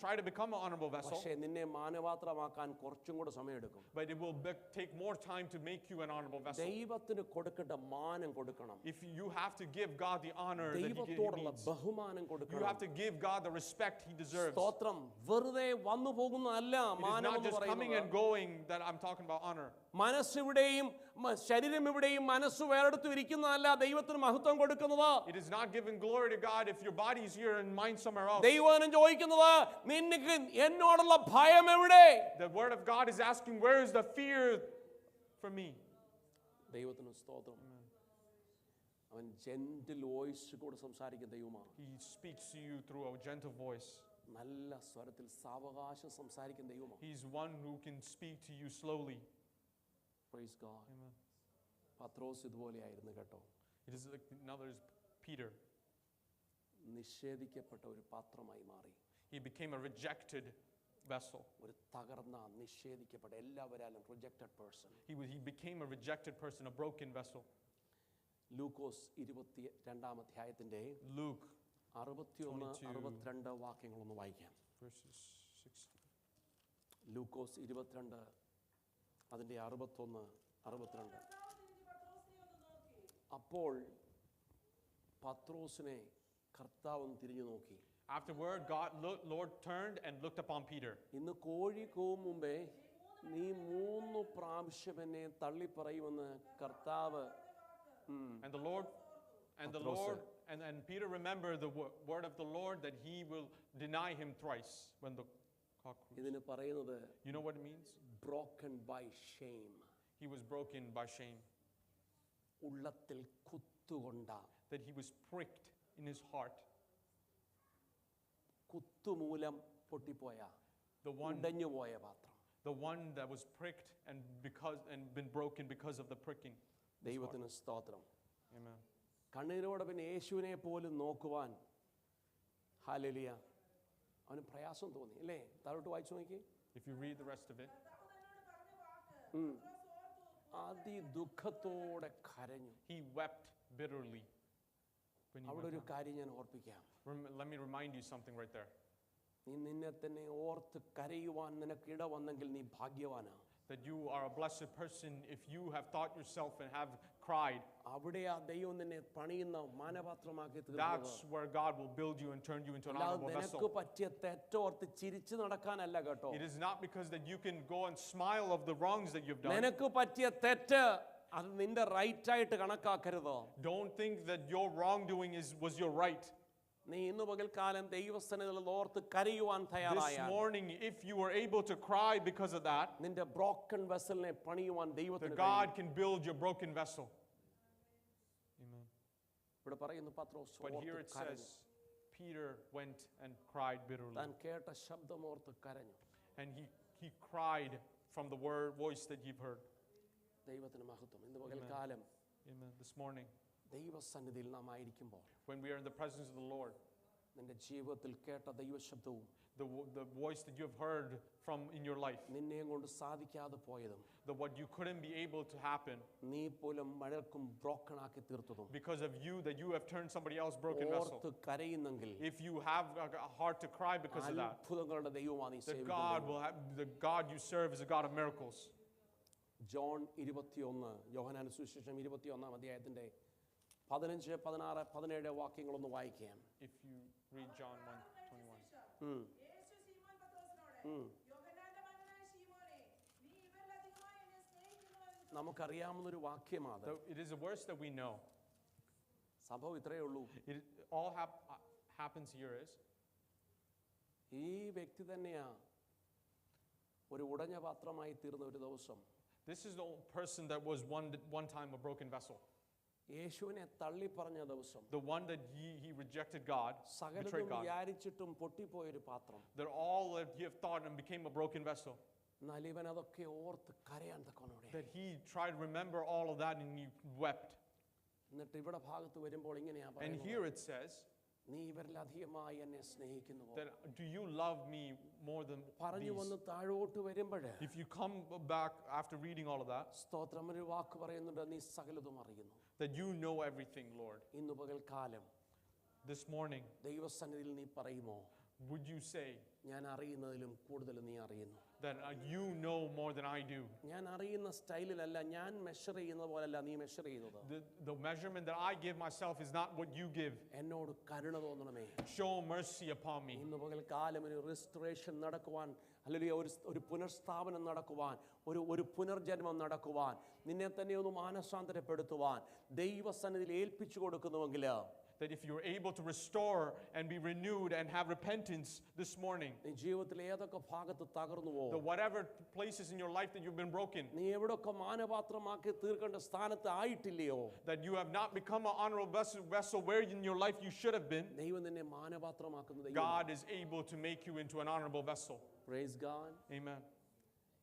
try to become an honorable vessel, പക്ഷേ നിന്നെ മാനപാത്രമാക്കാൻ കുറച്ചും കൂടെ സമയമെടുക്കും. but it will take more time to make you an honorable vessel. ദൈവത്തിന് കൊടുക്കേണ്ട മാനം കൊടുക്കണം. If you have to give God the honor that He ദൈവത്തോടുള്ള needs, ബഹുമാനം you കൊടുക്കണം. have to give God the respect He deserves. സ്തോത്രം. വെറുതെ വന്നു പോകുന്നതല്ല It is മാനം not എന്ന് just coming and പറയുന്നത്. going that I'm talking about honor. മനസ്സിവിടെയും ശരീരം ഇവിടെയും മനസ്സ് വേറെടുത്ത് ഇരിക്കുന്നതല്ല ദൈവത്തിന് മഹത്വം കൊടുക്കുന്നത്. It is not giving glory to God if your body is here and mind somewhere else. ദൈവം ചോദിക്കുന്നത് നിനക്ക് എന്നോടുള്ള ഭയം എവിടെ? The word of God is asking, where is the fear for me? ദൈവത്തിന് സ്തോത്രം. അവൻ ജെന്റിൽ വോയിസ് കൂടെ സംസാരിക്കുന്ന ദൈവമാണ്. He speaks to you through a gentle voice. നല്ല സ്വരത്തിൽ സാവകാശം സംസാരിക്കുന്ന ദൈവമാണ്. He's one who can speak to you slowly. Praise God. Amen. പത്രോസ് ഇതുപോലെയായിരുന്നു കേട്ടോ. It is like another is Peter. നിഷേധിക്കപ്പെട്ട ഒരു പാത്രമായി മാറി. He became a rejected vessel. ഒരു തകർന്ന നിഷേധിക്കപ്പെട്ട എല്ലാവരാലും rejected person. He became a rejected person, a broken vessel. ലൂക്കോസ് 22 അധ്യായത്തിന്റെ Luke 61 22 62 വാക്യങ്ങളൊന്ന് വായിക്കാം. verses 6. ലൂക്കോസ് 22 അതിന്റെ 61 62. അപ്പോൾ പത്രോസിനെ കർത്താവ് തിരിഞ്ഞു നോക്കി. Afterward, Lord turned and looked upon Peter. ഇന്ന് കോഴി കൂവും മുമ്പേ നീ 3 പ്രാവശ്യം എന്നെ തള്ളിപ്പറയുമെന്ന് കർത്താവ് And the Lord, and Peter remembered the word of the Lord that he will deny him thrice when the cock crews. ഇതിന് പറയുന്നത് You know what it means? broken by shame. He was broken by shame. ഉള്ളത്തിൽ കുത്തുകൊണ്ട, That he was pricked in his heart. കുത്തുമൂലം പൊട്ടിപ്പോയ, The one, ഉടഞ്ഞു പോയ പാത്രം. the one that was pricked and been broken because of the pricking. ദൈവത്തിന് സ്തോത്രം. Amen. കണ്ണീരോടെ പിന്നെ യേശുവിനെ പോലും നോക്കുവാൻ ഹല്ലേലൂയ അവന് പ്രയാസം തോന്നി അല്ലേ? താഴോട്ട് വായിച്ചു നോക്കി. If you read the rest of it, അതിദുഃഖത്തോടെ കരഞ്ഞു. he wept bitterly. When he അവിടെ went ഒരു down. കാര്യം ഞാൻ ഓർപ്പിക്കാം. Let me remind you something right there. നീ നിന്നെ തന്നെ ഓർത്ത് കരയുവാൻ നിനക്ക് ഇട വന്നെങ്കിൽ നീ ഭാഗ്യവാനാ. That you are a blessed person if you have thought yourself and have cried. അവിടെയാ ദൈവം നിന്നെ പണിയുന്ന മാനപാത്രമാക്കി തീർന്നത്. That's where God will build you and turn you into an honorable നിനക്ക് vessel. പറ്റിയ തെറ്റോർത്ത് ചിരിച്ചു നടക്കാനല്ല കേട്ടോ. It is not because that you can go and smile of the wrongs that you've done. നിനക്ക് പറ്റിയ തെറ്റ് അത് നിന്റെ റൈറ്റ് ആയിട്ട് കണക്കാക്കരുതോ. Don't think that your wrongdoing was your right. നീ ഇന്ന് പകൽക്കാലം ദൈവസന്നിധിയിൽ ഓർത്ത് കരയുവാൻ This തയ്യാറായാൽ morning, if you are able to cry because of that, നിന്റെ ബ്രോക്കൺ വെസലിനെ പണിയുവാൻ that ദൈവത്തിന് God can build your broken vessel. Amen. ഇവിടെ പറയുന്നു പത്രോസ് But here ഓർത്ത് it കരഞ്ഞു. says, Peter went and cried bitterly. താൻ കേട്ട ശബ്ദം ഓർത്ത് കരഞ്ഞു. And he cried from the voice that you've heard. ദൈവത്തിന് മഹത്വം. ഇന്ന് പകൽക്കാലം Amen. This morning, ദൈവസന്നിധിയിൽ നാം ആയിരിക്കുമ്പോൾ when we are in the presence of the Lord, നിന്റെ ജീവിതത്തിൽ കേട്ട ദൈവശബ്ദവും the voice that you have heard from in your life, നിന്നെയും കൊണ്ട് സാധിക്കാതെ പോയതും what you couldn't be able to happen നീ പോലും മഴക്കും ബ്രോക്കൺ ആക്കി തീർത്തതും because of you, that you have turned somebody else's broken vessel. ഓർത്ത് കരയുന്നെങ്കിൽ If you have a heart to cry because of that, അത്ഭുതങ്ങളുടെ ദൈവമാണ് നീ the സേവിക്കുന്നത്. the God you serve is a God of miracles. John 21 യോഹന്നാന്റെ സുവിശേഷം 21 അധ്യായത്തിന്റെ 15, 16, 17 വാക്യങ്ങളൊന്ന് വായിക്കാം. If you read John 1:21. യേശു ശീമോൻ പത്രോസിനോട്, യോഹന്നാന്റെ മകനായ ശീമോനേ, നീ ഇവരിലധികമായി എന്നെ സ്നേഹിക്കുന്നുവെന്ന് നമുക്കറിയാവുന്ന ഒരു വാക്യമാണ്. It is a verse that we know. സംഭവം ഇത്രയേ ഉള്ളൂ. It all happens here is ഈ വ്യക്തി തന്നെയാ ഒരു ഉടഞ്ഞ പാത്രമായി തീർന്ന ഒരു ദിവസം this is the person that was one time a broken vessel. യേശുവിനെ തള്ളി പറഞ്ഞ ദിവസം The one that he rejected God, സകലതും betrayed God. വിചാരിച്ചിട്ടും പൊട്ടിപ്പോയൊരു പാത്രം. That all that he have thought and became a broken vessel. എന്നാൽ ഇവൻ അതൊക്കെ ഓർത്ത് കരയാൻ തക്കോടെ. That he tried to remember all of that and he wept. എന്നിട്ട് ഇവിടെ ഭാഗത്ത് വരുമ്പോൾ ഇങ്ങനെയാ And പറയുന്നത്, here it says നീ ഇവരിലധികമായി എന്നെ സ്നേഹിക്കുന്നുവോ? that do you love me more than പറഞ്ഞു these? വന്ന് താഴോട്ട് വരുമ്പോഴേ If you come back after reading all of that, സ്തോത്രം ഒരു വാക്ക് പറയുന്നുണ്ട്, നീ സകലതും അറിയുന്നു. that you know everything, Lord. ഇന്ന് പകൽക്കാലം This morning, ദൈവസന്നിധിയിൽ നീ പറയുമോ, would you say ഞാൻ അറിയുന്നതിലും കൂടുതൽ നീ അറിയുന്നു. that you know more than I do? ഞാൻ അറിയുന്ന സ്റ്റൈലിലല്ല, ഞാൻ മെഷർ ചെയ്യുന്ന പോലല്ല നീ മെഷർ ചെയ്യുന്നത്. The measurement that I give myself is not what you give. എന്നോട് കരുണ തോന്നണമേ. Show mercy upon me. ഇന്ന് പകൽക്കാലം ഒരു റിസ്റ്റോറേഷൻ നടക്കുവാൻ, അല്ലെങ്കിൽ ഒരു പുനഃസ്ഥാപനം നടക്കുവാൻ, ഒരു പുനർജന്മം നടക്കുവാൻ, നിന്നെ തന്നെ ഒന്ന് മാനസാന്തരപ്പെടുത്തുവാൻ ദൈവസന്നിധിയിൽ ഏൽപ്പിച്ചു കൊടുക്കുന്നുവെങ്കിൽ, That if you're able to restore and be renewed and have repentance this morning, നീ ജീവിതത്തിൽ ഏതൊക്കെ ഭാഗത്ത് തകർന്നുവോ, that whatever places in your life that you've been broken, നീ എവിടൊക്കെ മാനപാത്രമാക്കി തീർക്കേണ്ട സ്ഥാനത്ത് ആയിട്ടില്ലയോ, that you have not become an honorable vessel where in your life you should have been, ദൈവം നിന്നെ മാനപാത്രമാക്കുന്ന ദൈവം. God is able to make you into an honorable vessel. Praise God. Amen.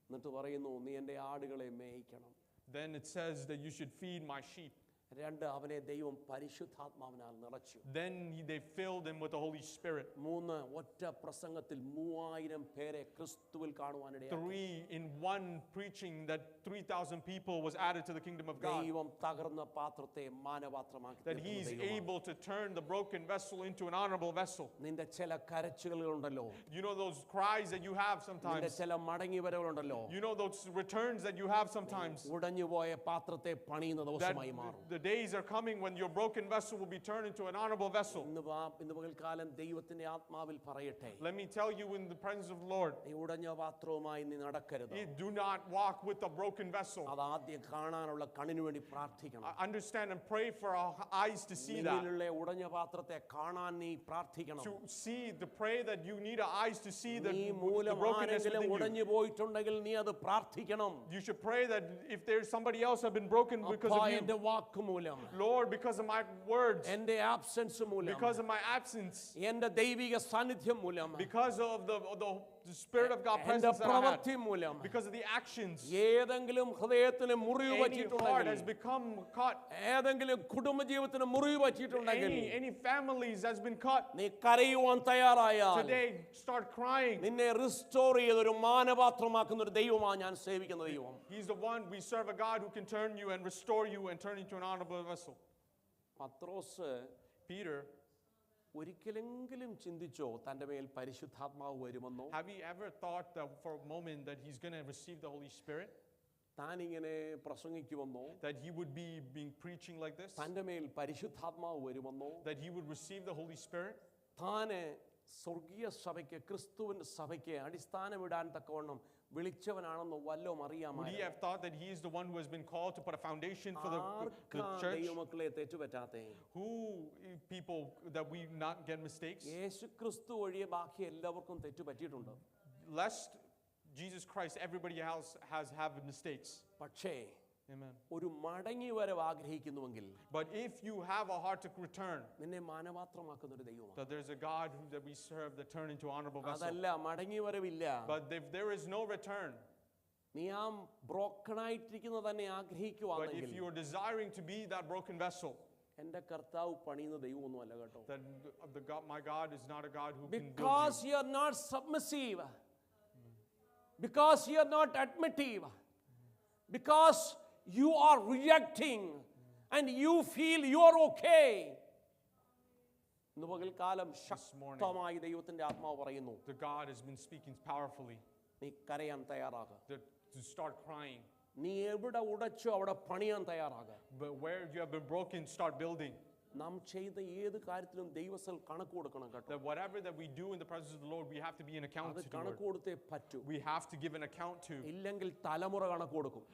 എന്നിട്ട് പറയുന്നു, നീ എൻ്റെ ആടുകളെ മേയിക്കണം. Then it says that you should feed my sheep. 2, അവനെ ദൈവം പരിശുദ്ധാത്മാവിനാൽ നിറച്ചു. Then they filled him with the Holy Spirit. 3, ഒറ്റ പ്രസംഗത്തിൽ 3000 പേരെ ക്രിസ്തുവിൽ കാണുവാനിടയായി. 3, in one preaching, that 3,000 people was added to the kingdom of God. ദൈവം തകർന്ന പാത്രത്തെ മാനപാത്രമാക്കി That he is able to turn the broken vessel into an honorable vessel. നിന്റെ ചില കരച്ചിലുകളുണ്ടല്ലോ, You know those cries that you have നിന്റെ sometimes. ചില മടങ്ങി വരവുകളുണ്ടല്ലോ, You know those returns that you have sometimes. ഉടഞ്ഞുപോയ പാത്രത്തെ പണിയുന്ന ദിവസമായി മാറും. The days are coming when your broken vessel will be turned into an honorable vessel. ഇന്ന് പകൽക്കാലം ദൈവത്തിന്റെ ആത്മാവിൽ പറയട്ടെ, Let me tell you in the presence of the Lord, നീ ഉടഞ്ഞ പാത്രവുമായി നീ നടക്കരുത്. do not walk with a broken vessel. അത് ആദ്യം കാണാനുള്ള കണ്ണിനു വേണ്ടി പ്രാർത്ഥിക്കണം. Understand and pray for our eyes to see that. നിന്നിലുള്ള ഉടഞ്ഞ പാത്രത്തെ കാണാൻ നീ പ്രാർത്ഥിക്കണം. To see, to pray that you need eyes to see the നീ brokenness മൂലമാരെങ്കിലും within you. ഉടഞ്ഞു പോയിട്ടുണ്ടെങ്കിൽ നീ അത് പ്രാർത്ഥിക്കണം. You should pray that if there's somebody else have been broken because അപ്പാ, of എന്റെ you, വാക്കുമൂലം, Lord, because of my words, എന്റെ ആബ്സെൻസ് മൂലം, because of my absence, എന്റെ ദൈവിക സാന്നിധ്യം മൂലം, because of the Spirit of God എന്റെ presence that I had, പ്രവൃത്തി മൂലം because of the actions, ഏതെങ്കിലും ഹൃദയത്തിന് മുറിവ് any heart പറ്റിയിട്ടുണ്ടെങ്കിൽ, has become caught, ഏതെങ്കിലും കുടുംബജീവിതത്തിന് മുറിവ് പറ്റിയിട്ടുണ്ടെങ്കിൽ, any families has been caught, നീ കരയുവാൻ തയ്യാറായാൽ today start crying. നിന്നെ റിസ്റ്റോർ ചെയ്തൊരു മാനപാത്രമാക്കുന്ന ഒരു ദൈവമാണ് ഞാൻ സേവിക്കുന്ന ദൈവം. He's the one, we serve a God who can turn you and restore you and turn into an honorable vessel. Pathros Peter, ഒരിക്കലെങ്കിലും ചിന്തിച്ചോ തന്റെ മേൽ പരിശുദ്ധാത്മാവ് വരുമെന്നോ? have you ever thought that for a moment that he's going to receive the Holy Spirit? താനിങ്ങനെ പ്രസംഗിക്കുമെന്നോ? That he would be being preaching like this? തന്റെ മേൽ പരിശുദ്ധാത്മാവ് വരുമെന്നോ? That he would receive the Holy Spirit? താന് സ്വർഗീയ സഭയ്ക്ക്, ക്രിസ്തുവിന്റെ സഭയ്ക്ക് അടിസ്ഥാനമിടാൻ തക്കവണ്ണം വിളിച്ചവനാണെന്ന് വല്ലതും Would he അറിയാമായിരുന്നു? have thought that he is the one who has been called to put a foundation for the church? ദൈവമക്കളെ തെറ്റുപറ്റാത്തേ? Who people that we not get mistakes? യേശു ക്രിസ്തു ഒഴികെ ബാക്കി എല്ലാവർക്കും തെറ്റുപറ്റിയിട്ടുണ്ട്. Lest Jesus Christ, everybody else has have mistakes. പക്ഷേ Amen. ഒരു മടങ്ങി വരവ് ആഗ്രഹിക്കുന്നുവെങ്കിൽ But if you have a heart to return, നിന്നെ മാനപാത്രമാക്കുന്ന ഒരു ദൈവമാണ്. that there's a God that we serve that turn into honorable vessel. അതല്ല, മടങ്ങി വരവില്ല. But if there is no return, നീ ആ ബ്രോക്കണായിട്ടിരിക്കുന്നത് തന്നെ but if ആഗ്രഹിക്കുവാണെങ്കിൽ you are desiring to be that broken vessel, എന്റെ കർത്താവ് പണിയുന്ന ദൈവമൊന്നുമല്ല കേട്ടോ. that my God is not a God who can build Because you. you are not submissive, because you are not admittive, because you are rejecting and you feel you are okay. ഇന്ന് പകൽക്കാലം ശക്തമായി ദൈവത്തിന്റെ ആത്മാവ് പറയുന്നു, The God has been speaking powerfully നീ കരയാൻ തയ്യാറാകുക. to start crying. നീ എവിടെ ഉടച്ചോ അവിടെ പണിയാൻ തയ്യാറാകുക. But where you have been broken, start building. നാം ചെയ്ത ഏത് കാര്യത്തിലും ദൈവസ്ഥൽ കണക്ക് കൊടുക്കണം കേട്ടോ. That whatever that we do in the presence of the Lord, we have to be an account അത് to the കണക്ക് Lord. കൊടുത്തേ പറ്റൂ. We have to give an account to, ഇല്ലെങ്കിൽ തലമുറ കണക്ക് കൊടുക്കും.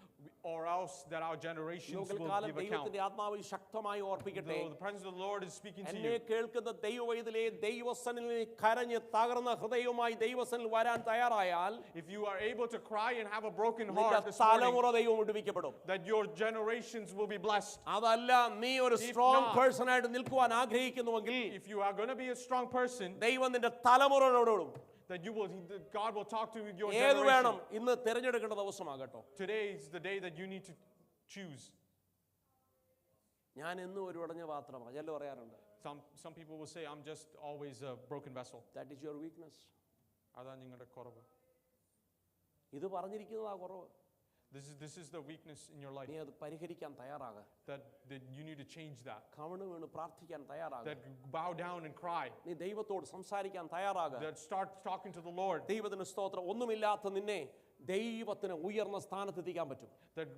or else that our generations will പകൽക്കാലം give account. ദൈവത്തിന്റെ ആത്മാവ് ശക്തമായി ഓർപ്പിക്കട്ടെ, The presence of the Lord is speaking to എന്നെ you. കേൾക്കുന്ന ദൈവവൈതലേ, ദൈവസനിൽ കരഞ്ഞ് തകർന്ന ഹൃദയവുമായി ദൈവസനിൽ വരാൻ തയ്യാറായാൽ If you are able to cry and have a broken heart നിന്റെ this morning, തലമുറ ദൈവം വിടുവിക്കപ്പെടും. that your generations will be blessed. അതല്ല, നീ ഒരു If സ്ട്രോങ് not, പേഴ്സൺ ആയിട്ട് നിൽക്കുവാൻ ആഗ്രഹിക്കുന്നുവെങ്കിൽ If you are going to be a strong person, ദൈവം നിന്റെ തലമുറയോടും that God will talk to your ഏത് വേണം generation. ഇന്ന് തിരഞ്ഞെടുക്കേണ്ട ദിവസമാകട്ടോ. Today is the day that you need to choose. ഞാൻ എന്നും ഒരു ഉടഞ്ഞ പാത്രമാണ്, ചില പറയാറുണ്ട്. Some people will say, I'm just always a broken vessel. That is your weakness. അതാണ് നിങ്ങളുടെ കുറവ്. ഇത് പറഞ്ഞിരിക്കുന്നതാ കുറവ്. This is the weakness in your life. നീ അത് പരിഹരിക്കാൻ തയ്യാറാകുക. That you need to change that. കവണ് വീണ് പ്രാർത്ഥിക്കാൻ തയ്യാറാകുക. That bow down and cry. നീ ദൈവത്തോട് സംസാരിക്കാൻ തയ്യാറാകുക. That start talking to the Lord. ദൈവത്തിന് സ്തോത്രം. ഒന്നുമില്ലാത്ത നിന്നെ ദൈവത്തിന് ഉയർന്ന സ്ഥാനത്ത് എത്തിക്കാൻ പറ്റും. That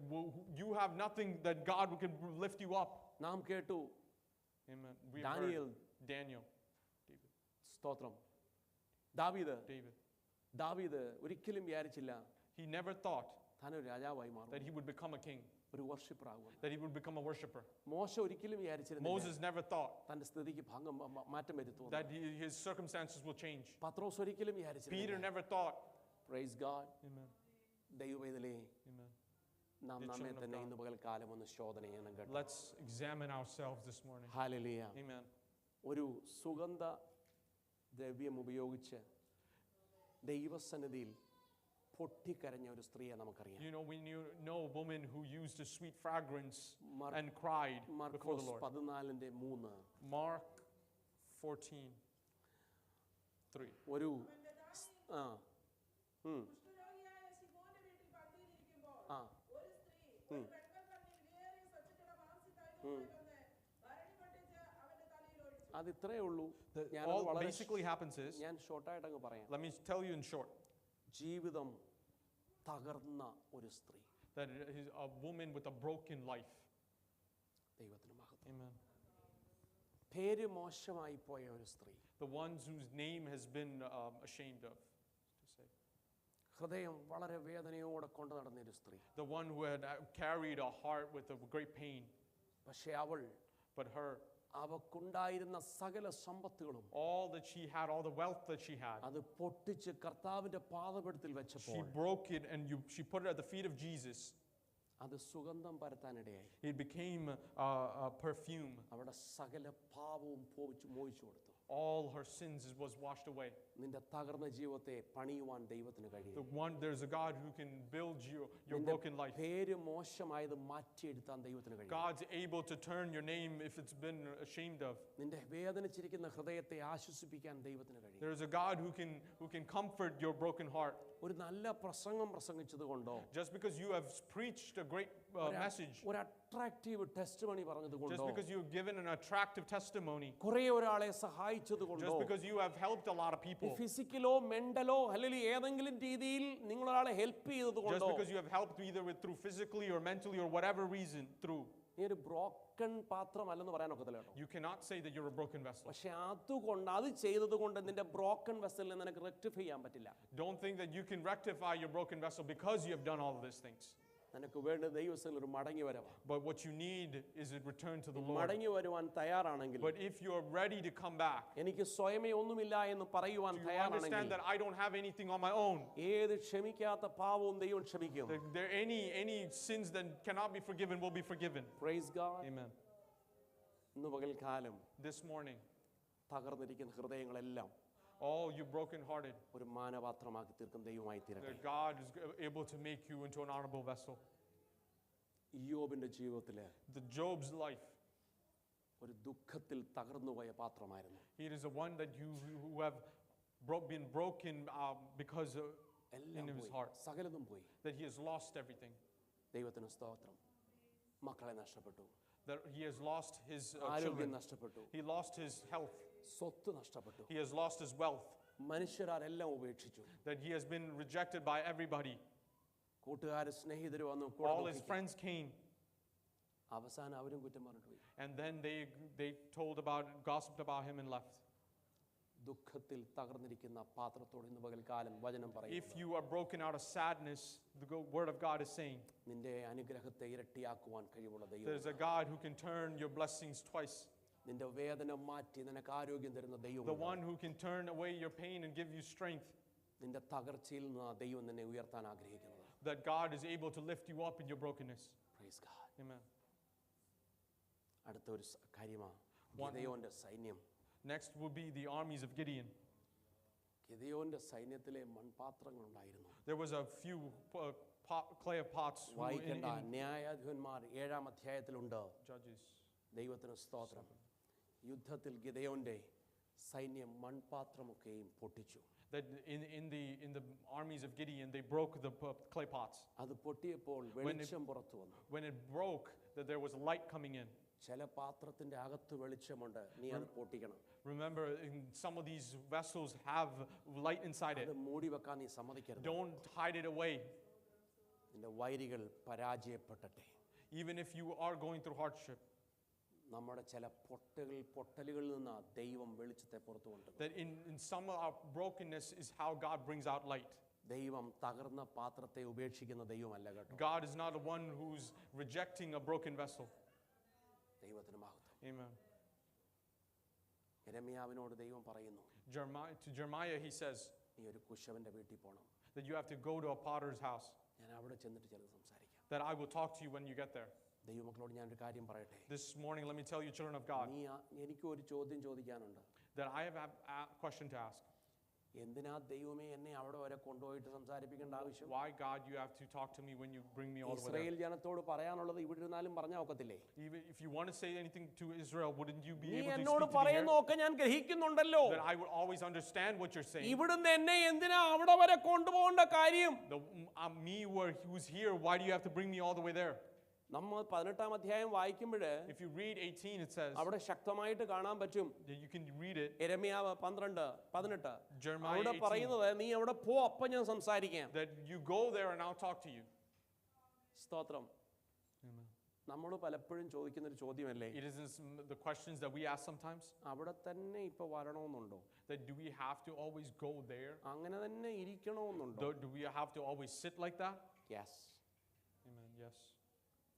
you have nothing, that God can lift you up. നാം കേട്ടു Amen. We Daniel. heard Daniel. സ്തോത്രം. ദാവീദ് ഒരിക്കലും വിചാരിച്ചില്ല He never thought താനൊരു രാജാവായി മാറും, that he would become a king, ഒരു വർഷിപ്പർ ആകും. that he would become a worshiper. മോശ ഒരിക്കലും വിചാരിച്ചിരുന്നില്ല Moses never thought തന്റെ സ്ഥിതിക്ക് മാറ്റം വരുത്തും. that his circumstances will change. പത്രോസ് ഒരിക്കലും Peter വിചാരിച്ചില്ല. never thought. Praise God. Amen. ദൈവവേദലേ, Amen. നാം The നമ്മെ children of തന്നെ God. ഇന്ന് പകൽക്കാലം ഒന്ന് ശോധന ചെയ്യണം കേട്ടോ. Let's examine ourselves this morning. Hallelujah. Amen. ഒരു സുഗന്ധ ദ്രവ്യം ഉപയോഗിച്ച് ദൈവസന്നിധിയിൽ പൊട്ടിക്കരഞ്ഞ ഒരു സ്ത്രീയെ നമുക്കറിയാം. You know, when you know a woman who used a sweet fragrance Mark- and cried before the Markose Lord. 14:3 Mark 14:3. ഒരു ആ കുഷ്ഠരോഗിയായ ശിമോന്റെ വീട്ടിൽ പന്തിയിലിരിക്കുമ്പോൾ ആ ഒരു സ്ത്രീ ഒരു വെൺകൽക്കണ്ണിൽ വിലയേറിയ സച്ചിക്കട മാംസി തൈലവുമായി വന്ന് ഭരണി പൊട്ടിച്ച് അവന്റെ തലയിൽ ഒഴിച്ചു. അത് ഇത്രയേ ഉള്ളൂ. All basically happens is, ഞാൻ ഷോർട്ടായിട്ട് അങ്ങ് പറയാം. let me tell you in short, ജീവിതം തകർന്ന ഒരു സ്ത്രീ. that is a woman with a broken life. ദൈവത്തിന് മഹത്വം. Amen. പേര് മോശമായി പോയ ഒരു സ്ത്രീ, The ones whose name has been ashamed of, to say. ഹൃദയം വളരെ വേദനയോടെ കൊണ്ടു നടന്നൊരു സ്ത്രീ. The one who had carried a heart with a great pain. പക്ഷെ അവൾ But her, അവക്കുണ്ടായിരുന്ന സകല സമ്പത്തുകളും all that she had, all the wealth that she had, അത് പൊട്ടിച്ച് കർത്താവിന്റെ പാദപീഠത്തിൽ she വെച്ചപ്പോൾ broke it and she put it at the feet of Jesus. അത് സുഗന്ധം പരത്താനിടയായി. It became a perfume. അവിടെ സകല പാപവും മോഹിച്ചു കൊടുത്തു. All her sins was washed away. നിന്റെ തകർന്ന ജീവിതത്തെ പണിയുവാൻ ദൈവത്തിന് കഴിയും. There's a God who can build your നിന്റെ broken life. പേര് മോശമായത് മാറ്റിയെടുത്താൻ ദൈവത്തിന് കഴിയും. God's able to turn your name if it's been ashamed of. നിന്റെ വേദനിച്ചിരിക്കുന്ന ഹൃദയത്തെ ആശ്വസിപ്പിക്കാൻ ദൈവത്തിന് കഴിയും. There's a God who can comfort your broken heart. ഒരു നല്ല പ്രസംഗം പ്രസംഗിച്ചത് കൊണ്ടോ, Just because you have preached a great message, ഒരു അട്രാക്റ്റീവ് ടെസ്റ്റിമണി പറഞ്ഞത് just കൊണ്ടോ, because you've given an attractive testimony, കുറെ ഒരാളെ സഹായിച്ചത് കൊണ്ടോ, just because you have helped a lot of people, ഫിസിക്കലോ മെന്റലോ അല്ലെങ്കിൽ ഏതെങ്കിലും രീതിയിൽ നിങ്ങൾ ഒരാളെ ഹെൽപ്പ് ചെയ്തത് just കൊണ്ടോ, because you have helped either through physically or mentally or whatever reason through, നീ ഒരു ബ്രോക്കൺ പാത്രമല്ലെന്ന് പറയാനൊക്കത്തില്ല കേട്ടോ. you cannot say that you're a broken vessel. പക്ഷെ അതുകൊണ്ട് അത് ചെയ്തത് കൊണ്ട് നിന്റെ ബ്രോക്കൺ വെസലിനെ നിനക്ക് റെക്ടിഫൈ ചെയ്യാൻ പറ്റില്ല. Don't think that you can rectify your broken vessel because you have done all of these things. നിനക്ക് വേണ്ട ദൈവത്തിൽ ഒരു മടങ്ങി വരവാ. But what you need is a return to the Lord. മടങ്ങി വരുവാൻ തയ്യാറാണെങ്കിൽ, But if you're ready to come back, എനിക്ക് സ്വയമേ ഒന്നുമില്ല എന്ന് പറയുവാൻ you തയ്യാറാണെങ്കിൽ, understand that I don't have anything on my own. ഏത് ക്ഷമിക്കാത്ത പാവവും ദൈവം ക്ഷമിക്കും. There any sins that cannot be forgiven will be forgiven. Praise God. Amen. ഇന്ന് പകൽക്കാലം This morning, തകർന്നിരിക്കുന്ന ഹൃദയങ്ങളെല്ലാം all you brokenhearted, ഒരു മാനപാത്രമാക്കി തീർക്കും ദൈവമായി തീരട്ടെ. that God is able to make you into an honorable vessel. ഇയ്യോബിന്റെ ജീവിതത്തില് The Job's life, ഒരു ദുഃഖത്തിൽ തകർന്നുപോയ പാത്രമായിരുന്നു. he is the one that who have been broken because in എല്ലാം his പോയി, heart, സകലതും പോയി. that he has lost everything, ദൈവത്തിന് സ്തോത്രം. മക്കളെ നഷ്ടപ്പെട്ടു, that he has lost his ആരോഗ്യം children, നഷ്ടപ്പെട്ടു, he lost his health, സ്വത്ത് നഷ്ടപ്പെട്ടു, he has lost his wealth, മനുഷ്യരാരെല്ലാം ഉപേക്ഷിച്ചു. that he has been rejected by everybody. കൂട്ടുകാര് സ്നേഹിതര് വന്നു All his friends came, അവസാനം അവരും കുറ്റം പറഞ്ഞിട്ട് പോയി. and then they gossiped about him and left. ദുഃഖത്തിൽ തകർന്നിരിക്കുന്ന പാത്രത്തോട് ഇന്ന് പകൽക്കാലം വചനം പറയും, If you are broken out of sadness, the word of God is saying, നിന്റെ അനുഗ്രഹത്തെ ഇരട്ടിയാക്കുവാൻ കഴിവുള്ള ദൈവം, there's a God who can turn your blessings twice. നിന്റെ വേദന മാറ്റി നിനക്ക് ആരോഗ്യം തരുന്ന ദൈവം, The one who can turn away your pain and give you strength. നിന്റെ തകർച്ചയിൽ നിന്ന് ആ ദൈവം നിന്നെ ഉയർത്താൻ ആഗ്രഹിക്കുന്നത്. That God is able to lift you up in your brokenness. Praise God. Amen. അടുത്ത ഒരു കാര്യമാണ് One- ഗിദെയോന്റെ സൈന്യം. Next would be the armies of Gideon. ഗിദെയോന്റെ സൈന്യത്തിലെ മൺപാത്രങ്ങൾ ഉണ്ടായിരുന്നു. There was a few clay pots in വായിക്കേണ്ട ന്യായാധിപന്മാർ 7-ാം അധ്യായത്തിലുണ്ട്. Judges. ദൈവത്തിന് സ്തോത്രം. യുദ്ധത്തിൽ ഗിദെയോന്റെ സൈന്യം മൺപാത്രമൊക്കെയും പൊട്ടിച്ചു. That in the armies of Gideon, they broke the clay pots. അത് പൊട്ടിയപ്പോൾ വെളിച്ചം പുറത്തു വന്നു. When it broke, that there was light coming in. ചില പാത്രത്തിന്റെ അകത്ത് വെളിച്ചമുണ്ട്, നീ അത് പൊട്ടിക്കണം. Remember, some of these vessels have light inside it. അത് മൂടി വെക്കാൻ നീ സമ്മതിക്കരുത്. Don't hide it away. നിന്റെ വൈരികൾ പരാജയപ്പെട്ടെ. Even if you are going through hardship, നമ്മുടെ ചില പൊട്ടലുകളിൽ നിന്ന് ദൈവം വെളിച്ചത്തെ പുറത്തു കൊണ്ടുവരും. that in some of our brokenness is how God brings out light. ദൈവം തകർന്ന പാത്രത്തെ ഉപേക്ഷിക്കുന്ന ദൈവമല്ല കേട്ടോ. God is not the one who's rejecting a broken vessel. ദൈവത്തിന് മഹത്വം. Amen. യെരമ്യാവിനോട് ദൈവം പറയുന്നു, To Jeremiah, he says നീ ഒരു കുശവന്റെ വീട്ടിൽ പോകണം. that you have to go to a potter's house, ഞാൻ അവിടെ ചെന്നിട്ട് ചിലത് സംസാരിക്കാം. that I will talk to you when you get there. ദൈവമക്കളോട് ഞാനൊരു കാര്യം പറയട്ടെ. This morning, let me tell you, children of God, എനിക്ക് ഒരു ചോദ്യം ചോദിക്കാനുണ്ട്. that I have a question to ask. എന്തിനാ ദൈവമേ എന്നെ അവിടെ വരെ കൊണ്ടുപോയിട്ട് സംസാരിപ്പിക്കേണ്ട ആവശ്യം? Why, God, you have to talk to me when you bring me all the way Israel there? ജനത്തോട് പറയാനുള്ളത് ഇവിടെ ഇരുന്നാലും പറഞ്ഞാൽ ഒക്കത്തില്ലേ? Even if you want to say anything to Israel, wouldn't you be നീ able to എന്നോട് speak to me here? പറയുന്നതൊക്കെ ഞാൻ ഗ്രഹിക്കുന്നുണ്ടല്ലോ. That I would always understand what you're saying. ഇവിടുന്ന് എന്നെ എന്തിനാ അവിടെ വരെ കൊണ്ടുപോകേണ്ട കാര്യം? Me who's here, why do you have to bring me all the way there? നമ്മൾ 18-ാം അധ്യായം വായിക്കുമ്പോൾ If you read 18, it says, അവിടെ ശക്തമായിട്ട് കാണാൻ പറ്റും. you can read it, യെരമ്യാവ് 12:18 Jeremiah അവിടെ 18. പറയുന്നത് നീ അവിടെ പോ, അപ്പം ഞാൻ സംസാരിക്കാം. that you go there and I'll talk to you. സ്തോത്രം. Amen. നമ്മൾ പലപ്പോഴും ചോദിക്കുന്ന ഒരു ചോദ്യമല്ലേ, It isn't the questions that we ask sometimes, അവിടെ തന്നെ ഇപ്പൊ വരണമെന്നുണ്ടോ, that do we have to always go there? അങ്ങനെ തന്നെ ഇരിക്കണമെന്നുണ്ടോ? Do we have to always sit like that? Yes. Amen. Yes.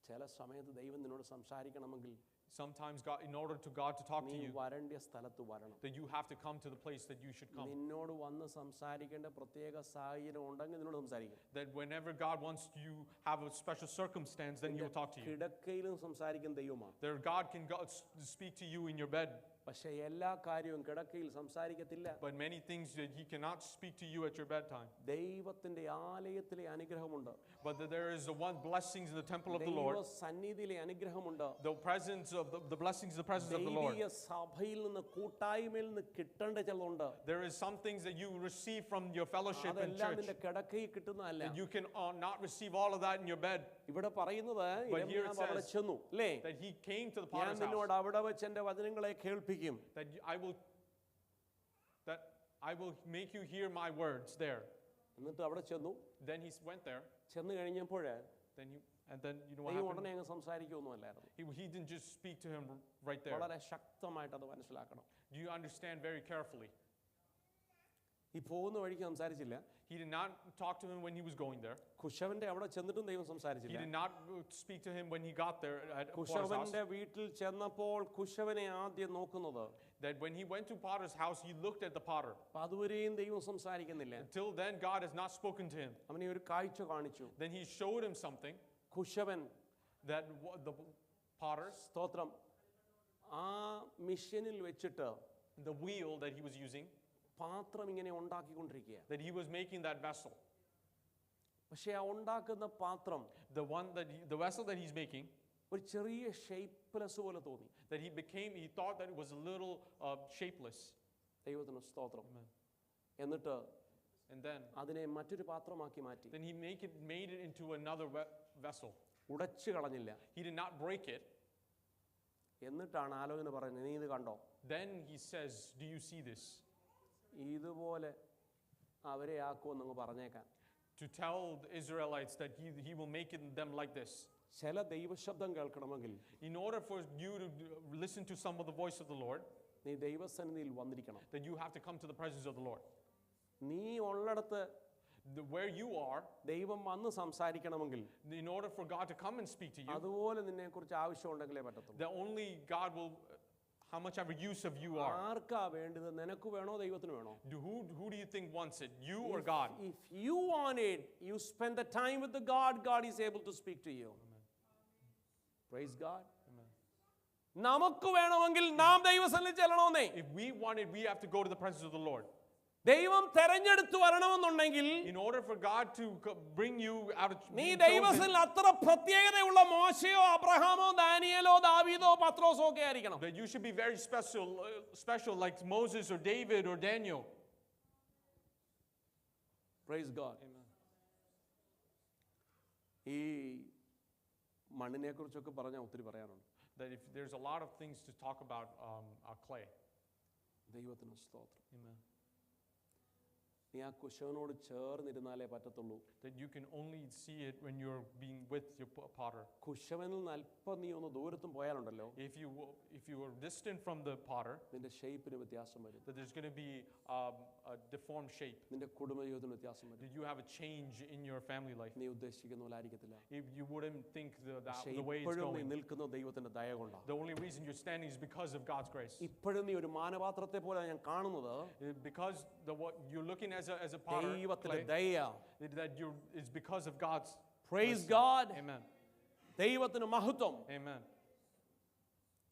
ചില സമയത്ത് ദൈവം നിന്നോട് സംസാരിക്കണമെങ്കിൽ Sometimes God, in order to God to talk നീ to you, വരേണ്ട സ്ഥലത്ത് വരണം. that you have to come to the place that you should come. നിന്നോട് വന്ന് സംസാരിക്കേണ്ട പ്രത്യേക സാഹചര്യം ഉണ്ടെങ്കിൽ നിന്നോട് സംസാരിക്കും. That whenever God wants you have a special circumstance, then He will talk to you. കിടക്കയിലും സംസാരിക്കുന്ന ദൈവമാണ്. That God can speak to you in your bed, പക്ഷെ എല്ലാ കാര്യവും കിടക്കയിൽ സംസാരിക്കത്തില്ല. but many things that He cannot speak to you at your bedtime. ദൈവത്തിന്റെ ആലയത്തിലെ അനുഗ്രഹമുണ്ട്. But that there is the one blessings in the temple of the ദൈവ Lord, സന്നിധിയിലെ അനുഗ്രഹമുണ്ട്. the presence of the blessings, the presence of the Lord. ദൈവീയ സഭയിൽ നിന്ന് കൂട്ടായ്മയിൽ നിന്ന് കിട്ടേണ്ട ചിലതുണ്ട്. There is some things that you receive from your fellowship in അതെല്ലാം church, നിന്റെ കിടക്കയിൽ കിട്ടുന്നതല്ല. that you can not receive all of that in your bed. ഇവിടെ പറയുന്നത് But here it യിരെമ്യാവ് അവിടെ says ചെന്നു അല്ലേ, that he came to the ഞാൻ potter's house. നിന്നോട് അവിടെ വെച്ച് എന്റെ വചനങ്ങളെ കേൾപ്പിക്കും. That I will make you hear my words there. എന്നിട്ട് അവിടെ ചെന്നു. Then he went there. ചെന്ന് കഴിഞ്ഞപ്പോൾ Then you know what ദൈവം happened? ഉടനെ അങ്ങ് സംസാരിക്കുമൊന്നുമല്ലായിരുന്നു. He didn't just speak to him right there. വളരെ ശക്തമായിട്ട് അത് മനസ്സിലാക്കണം. Do you understand very carefully? ഈ പോകുന്ന വഴിക്ക് സംസാരിച്ചില്ല. He did not talk to him when he was going there. കുശവന്റെ അവിടെ ചെന്നിട്ടും ദൈവം He സംസാരിച്ചില്ല. did not speak to him when he got there at Potter's house. കുശവന്റെ വീട്ടിൽ ചെന്നപ്പോൾ കുശവനെ ആദ്യം നോക്കുന്നത്. That when he went to Potter's house, he looked at the potter. അപ്പൊ അതുവരെയും ദൈവം സംസാരിക്കുന്നില്ല. Until then, God has not spoken to him. അവനെ ഒരു കാഴ്ച കാണിച്ചു. Then he showed him something, കുശവൻ that the potter, സ്തോത്രം ആ മിഷനിൽ വെച്ചിട്ട് the wheel that he was using, പാത്രം ഇങ്ങനെ ഉണ്ടാക്കിക്കൊണ്ടിരിക്കുക. that he was making that vessel. പക്ഷെ ആ ഉണ്ടാക്കുന്ന പാത്രം The vessel that he's making, ഒരു ചെറിയ ഷേപ്പ്ലെസ് പോലെ തോന്നി. that he thought that it was a little shapeless. ദൈവത്തിന് സ്തോത്രം. Amen. എന്നിട്ട് And then അതിനെ മറ്റൊരു പാത്രമാക്കി മാറ്റി. he made it into another vessel. ഉടച്ചു കളഞ്ഞില്ല. He did not break it. എന്നിട്ടാണ് ആലോചന പറയുന്നത്, നീ ഇത് കണ്ടോ, Then he says, do you see this? ഇതുപോലെ അവരെ ആക്കുമെന്നങ്ങ് പറഞ്ഞേക്കാം. To tell the Israelites that he will make them like this. ചില ദൈവശബ്ദം കേൾക്കണമെങ്കിൽ In order for you to listen to some of the voice of the Lord, നീ ദൈവസന്നിധിയിൽ വന്നിരിക്കണം. that you have to come to the presence of the Lord. നീ ഉള്ളിടത്ത് Where you are, ദൈവം വന്ന് സംസാരിക്കണമെങ്കിൽ in order for God to come and speak to you, അതുപോലെ നിന്നെ കുറിച്ച് ആവശ്യമുണ്ടെങ്കിലേ പറ്റത്തുള്ളൂ. that only God will, how much ever use of you are. ആർക്കാ വേണ്ടത്? നിനക്ക് വേണോ ദൈവത്തിന് വേണോ? Who do you think wants it, you or God? If you want it, you spend the time with the God is able to speak to you. Praise God. Amen. നമുക്ക് വേണമെങ്കിൽ നാം ദൈവസന്നിധിയിൽ ചെല്ലണമെന്നേ. If we want it, we have to go to the presence of the Lord. ദൈവം തെരഞ്ഞെടുത്തു വരണമെന്നുണ്ടെങ്കിൽ In order for God to bring you out of നീ being chosen, ദൈവസന്നിധിയിൽ അത്ര പ്രത്യേകതയുള്ള മോശയോ അബ്രഹാമോ ദാനിയേലോ ദാവീദോ പത്രോസോ ഒക്കെ ആയിരിക്കണം. that you should be very special like Moses or David or Daniel. Praise God. Amen. ഈ മണ്ണിനെ കുറിച്ചൊക്കെ പറഞ്ഞാൽ ഒത്തിരി പറയാനുണ്ട്. That if there's a lot of things to talk about clay. ദൈവത്തിന് സ്തോത്രം. Amen. നീ ആ കുശവനോട് ചേർന്നിരുന്നാലേ പറ്റത്തുള്ളൂ. That you can only see it when you're being with your potter. കുശവനിൽ നിന്ന് അല്പം നീ ഒന്ന് ദൂരത്തും പോയാലുണ്ടല്ലോ, If you are distant from the potter, നിന്റെ ഷേപ്പിന് വ്യത്യാസം വരും. that there's going to be a deformed shape. നിന്റെ കുടുംബജീവിതത്തിന് വ്യത്യാസം വരും. That you have a change in your family life. നീ ഉദ്ദേശിക്കുന്ന പോലെ ആയിരിക്കത്തില്ല. If you wouldn't think the way it's ഇപ്പോഴും നീ going. നിൽക്കുന്ന ദൈവത്തിന്റെ ദയ കൊണ്ടാണ്. The only reason you're standing is because of God's grace. ഇപ്പോഴും നീ ഒരു മാനപാത്രത്തെ പോലെ ഞാൻ കാണുന്നത് Because what you're looking as a potter, ദൈവത്തിന്റെ clay, ദയ. it's because of God's Praise mercy. God. Amen. ദൈവത്തിന് മഹത്വം. Amen.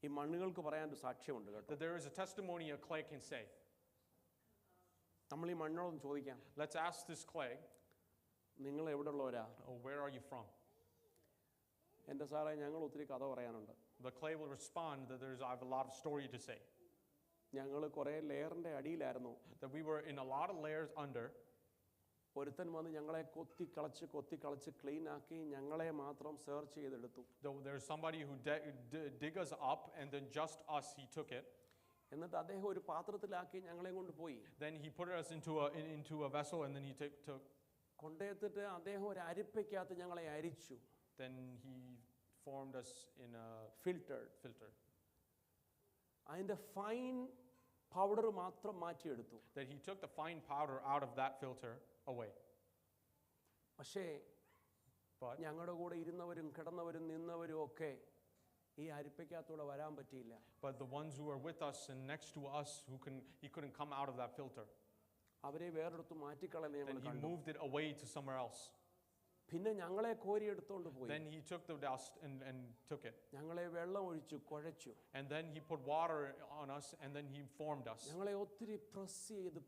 ഈ മണ്ണുകൾക്ക് പറയാനൊരു സാക്ഷ്യമുണ്ട് കേട്ടോ. That there is a testimony a clay can say. നമ്മൾ ഈ മണ്ണോടൊന്ന് ചോദിക്കാം, Let's ask this clay, നിങ്ങൾ എവിടെ ഉള്ളവരാ? where are you from? എൻ്റെ സാറേ ഞങ്ങൾ ഒത്തിരി കഥ പറയാനുണ്ട്. The clay will respond that I have a lot of story to say. ഞങ്ങൾ കുറേ ലെയറിന്റെ അടിയിലായിരുന്നു. That we were in a lot of layers under. ഒരുത്തൻ വന്ന് ഞങ്ങളെ കൊത്തി കളച്ച് ക്ലീൻ ആക്കി ഞങ്ങളെ മാത്രം സെർച്ച് ചെയ്തെടുത്തു. There's somebody who dig us up and then just us he took it. എന്നിട്ട് അദ്ദേഹം ഒരു പാത്രത്തിലാക്കി ഞങ്ങളെ കൊണ്ട് പോയി. Then he put us into a vessel and then he took. കൊണ്ടെത്തിട്ട് അദ്ദേഹം ഒരു അരിപ്പയ്ക്കകത്ത് ഞങ്ങളെ അരിച്ചു. Then he formed us in a filtered. filter. അതിൻ്റെ ഫൈൻ പൗഡർ മാത്രം മാറ്റിയെടുത്തു. That he took the fine powder out of that filter away. പക്ഷേ But ഞങ്ങളുടെ കൂടെ ഇരുന്നവരും കിടന്നവരും നിന്നവരും ഒക്കെ ഈ അരിപ്പയ്ക്കകത്തൂടെ വരാൻ പറ്റിയില്ല. the ones who were with us and next to us he couldn't come out of that filter. അവരെ വേറെടുത്ത് മാറ്റിക്കളഞ്ഞ് Then ഞങ്ങൾ he കണ്ടു. moved it away to somewhere else. പിന്നെ ഞങ്ങളെ കോരിയെടുത്തോണ്ട് പോയി. Then he took the dust and took it. ഞങ്ങളെ വെള്ളം ഒഴിച്ചു കുഴച്ചു. And then he put water on us and then he formed us. ഞങ്ങളെ ഒത്തിരി പ്രസ് ചെയ്ത്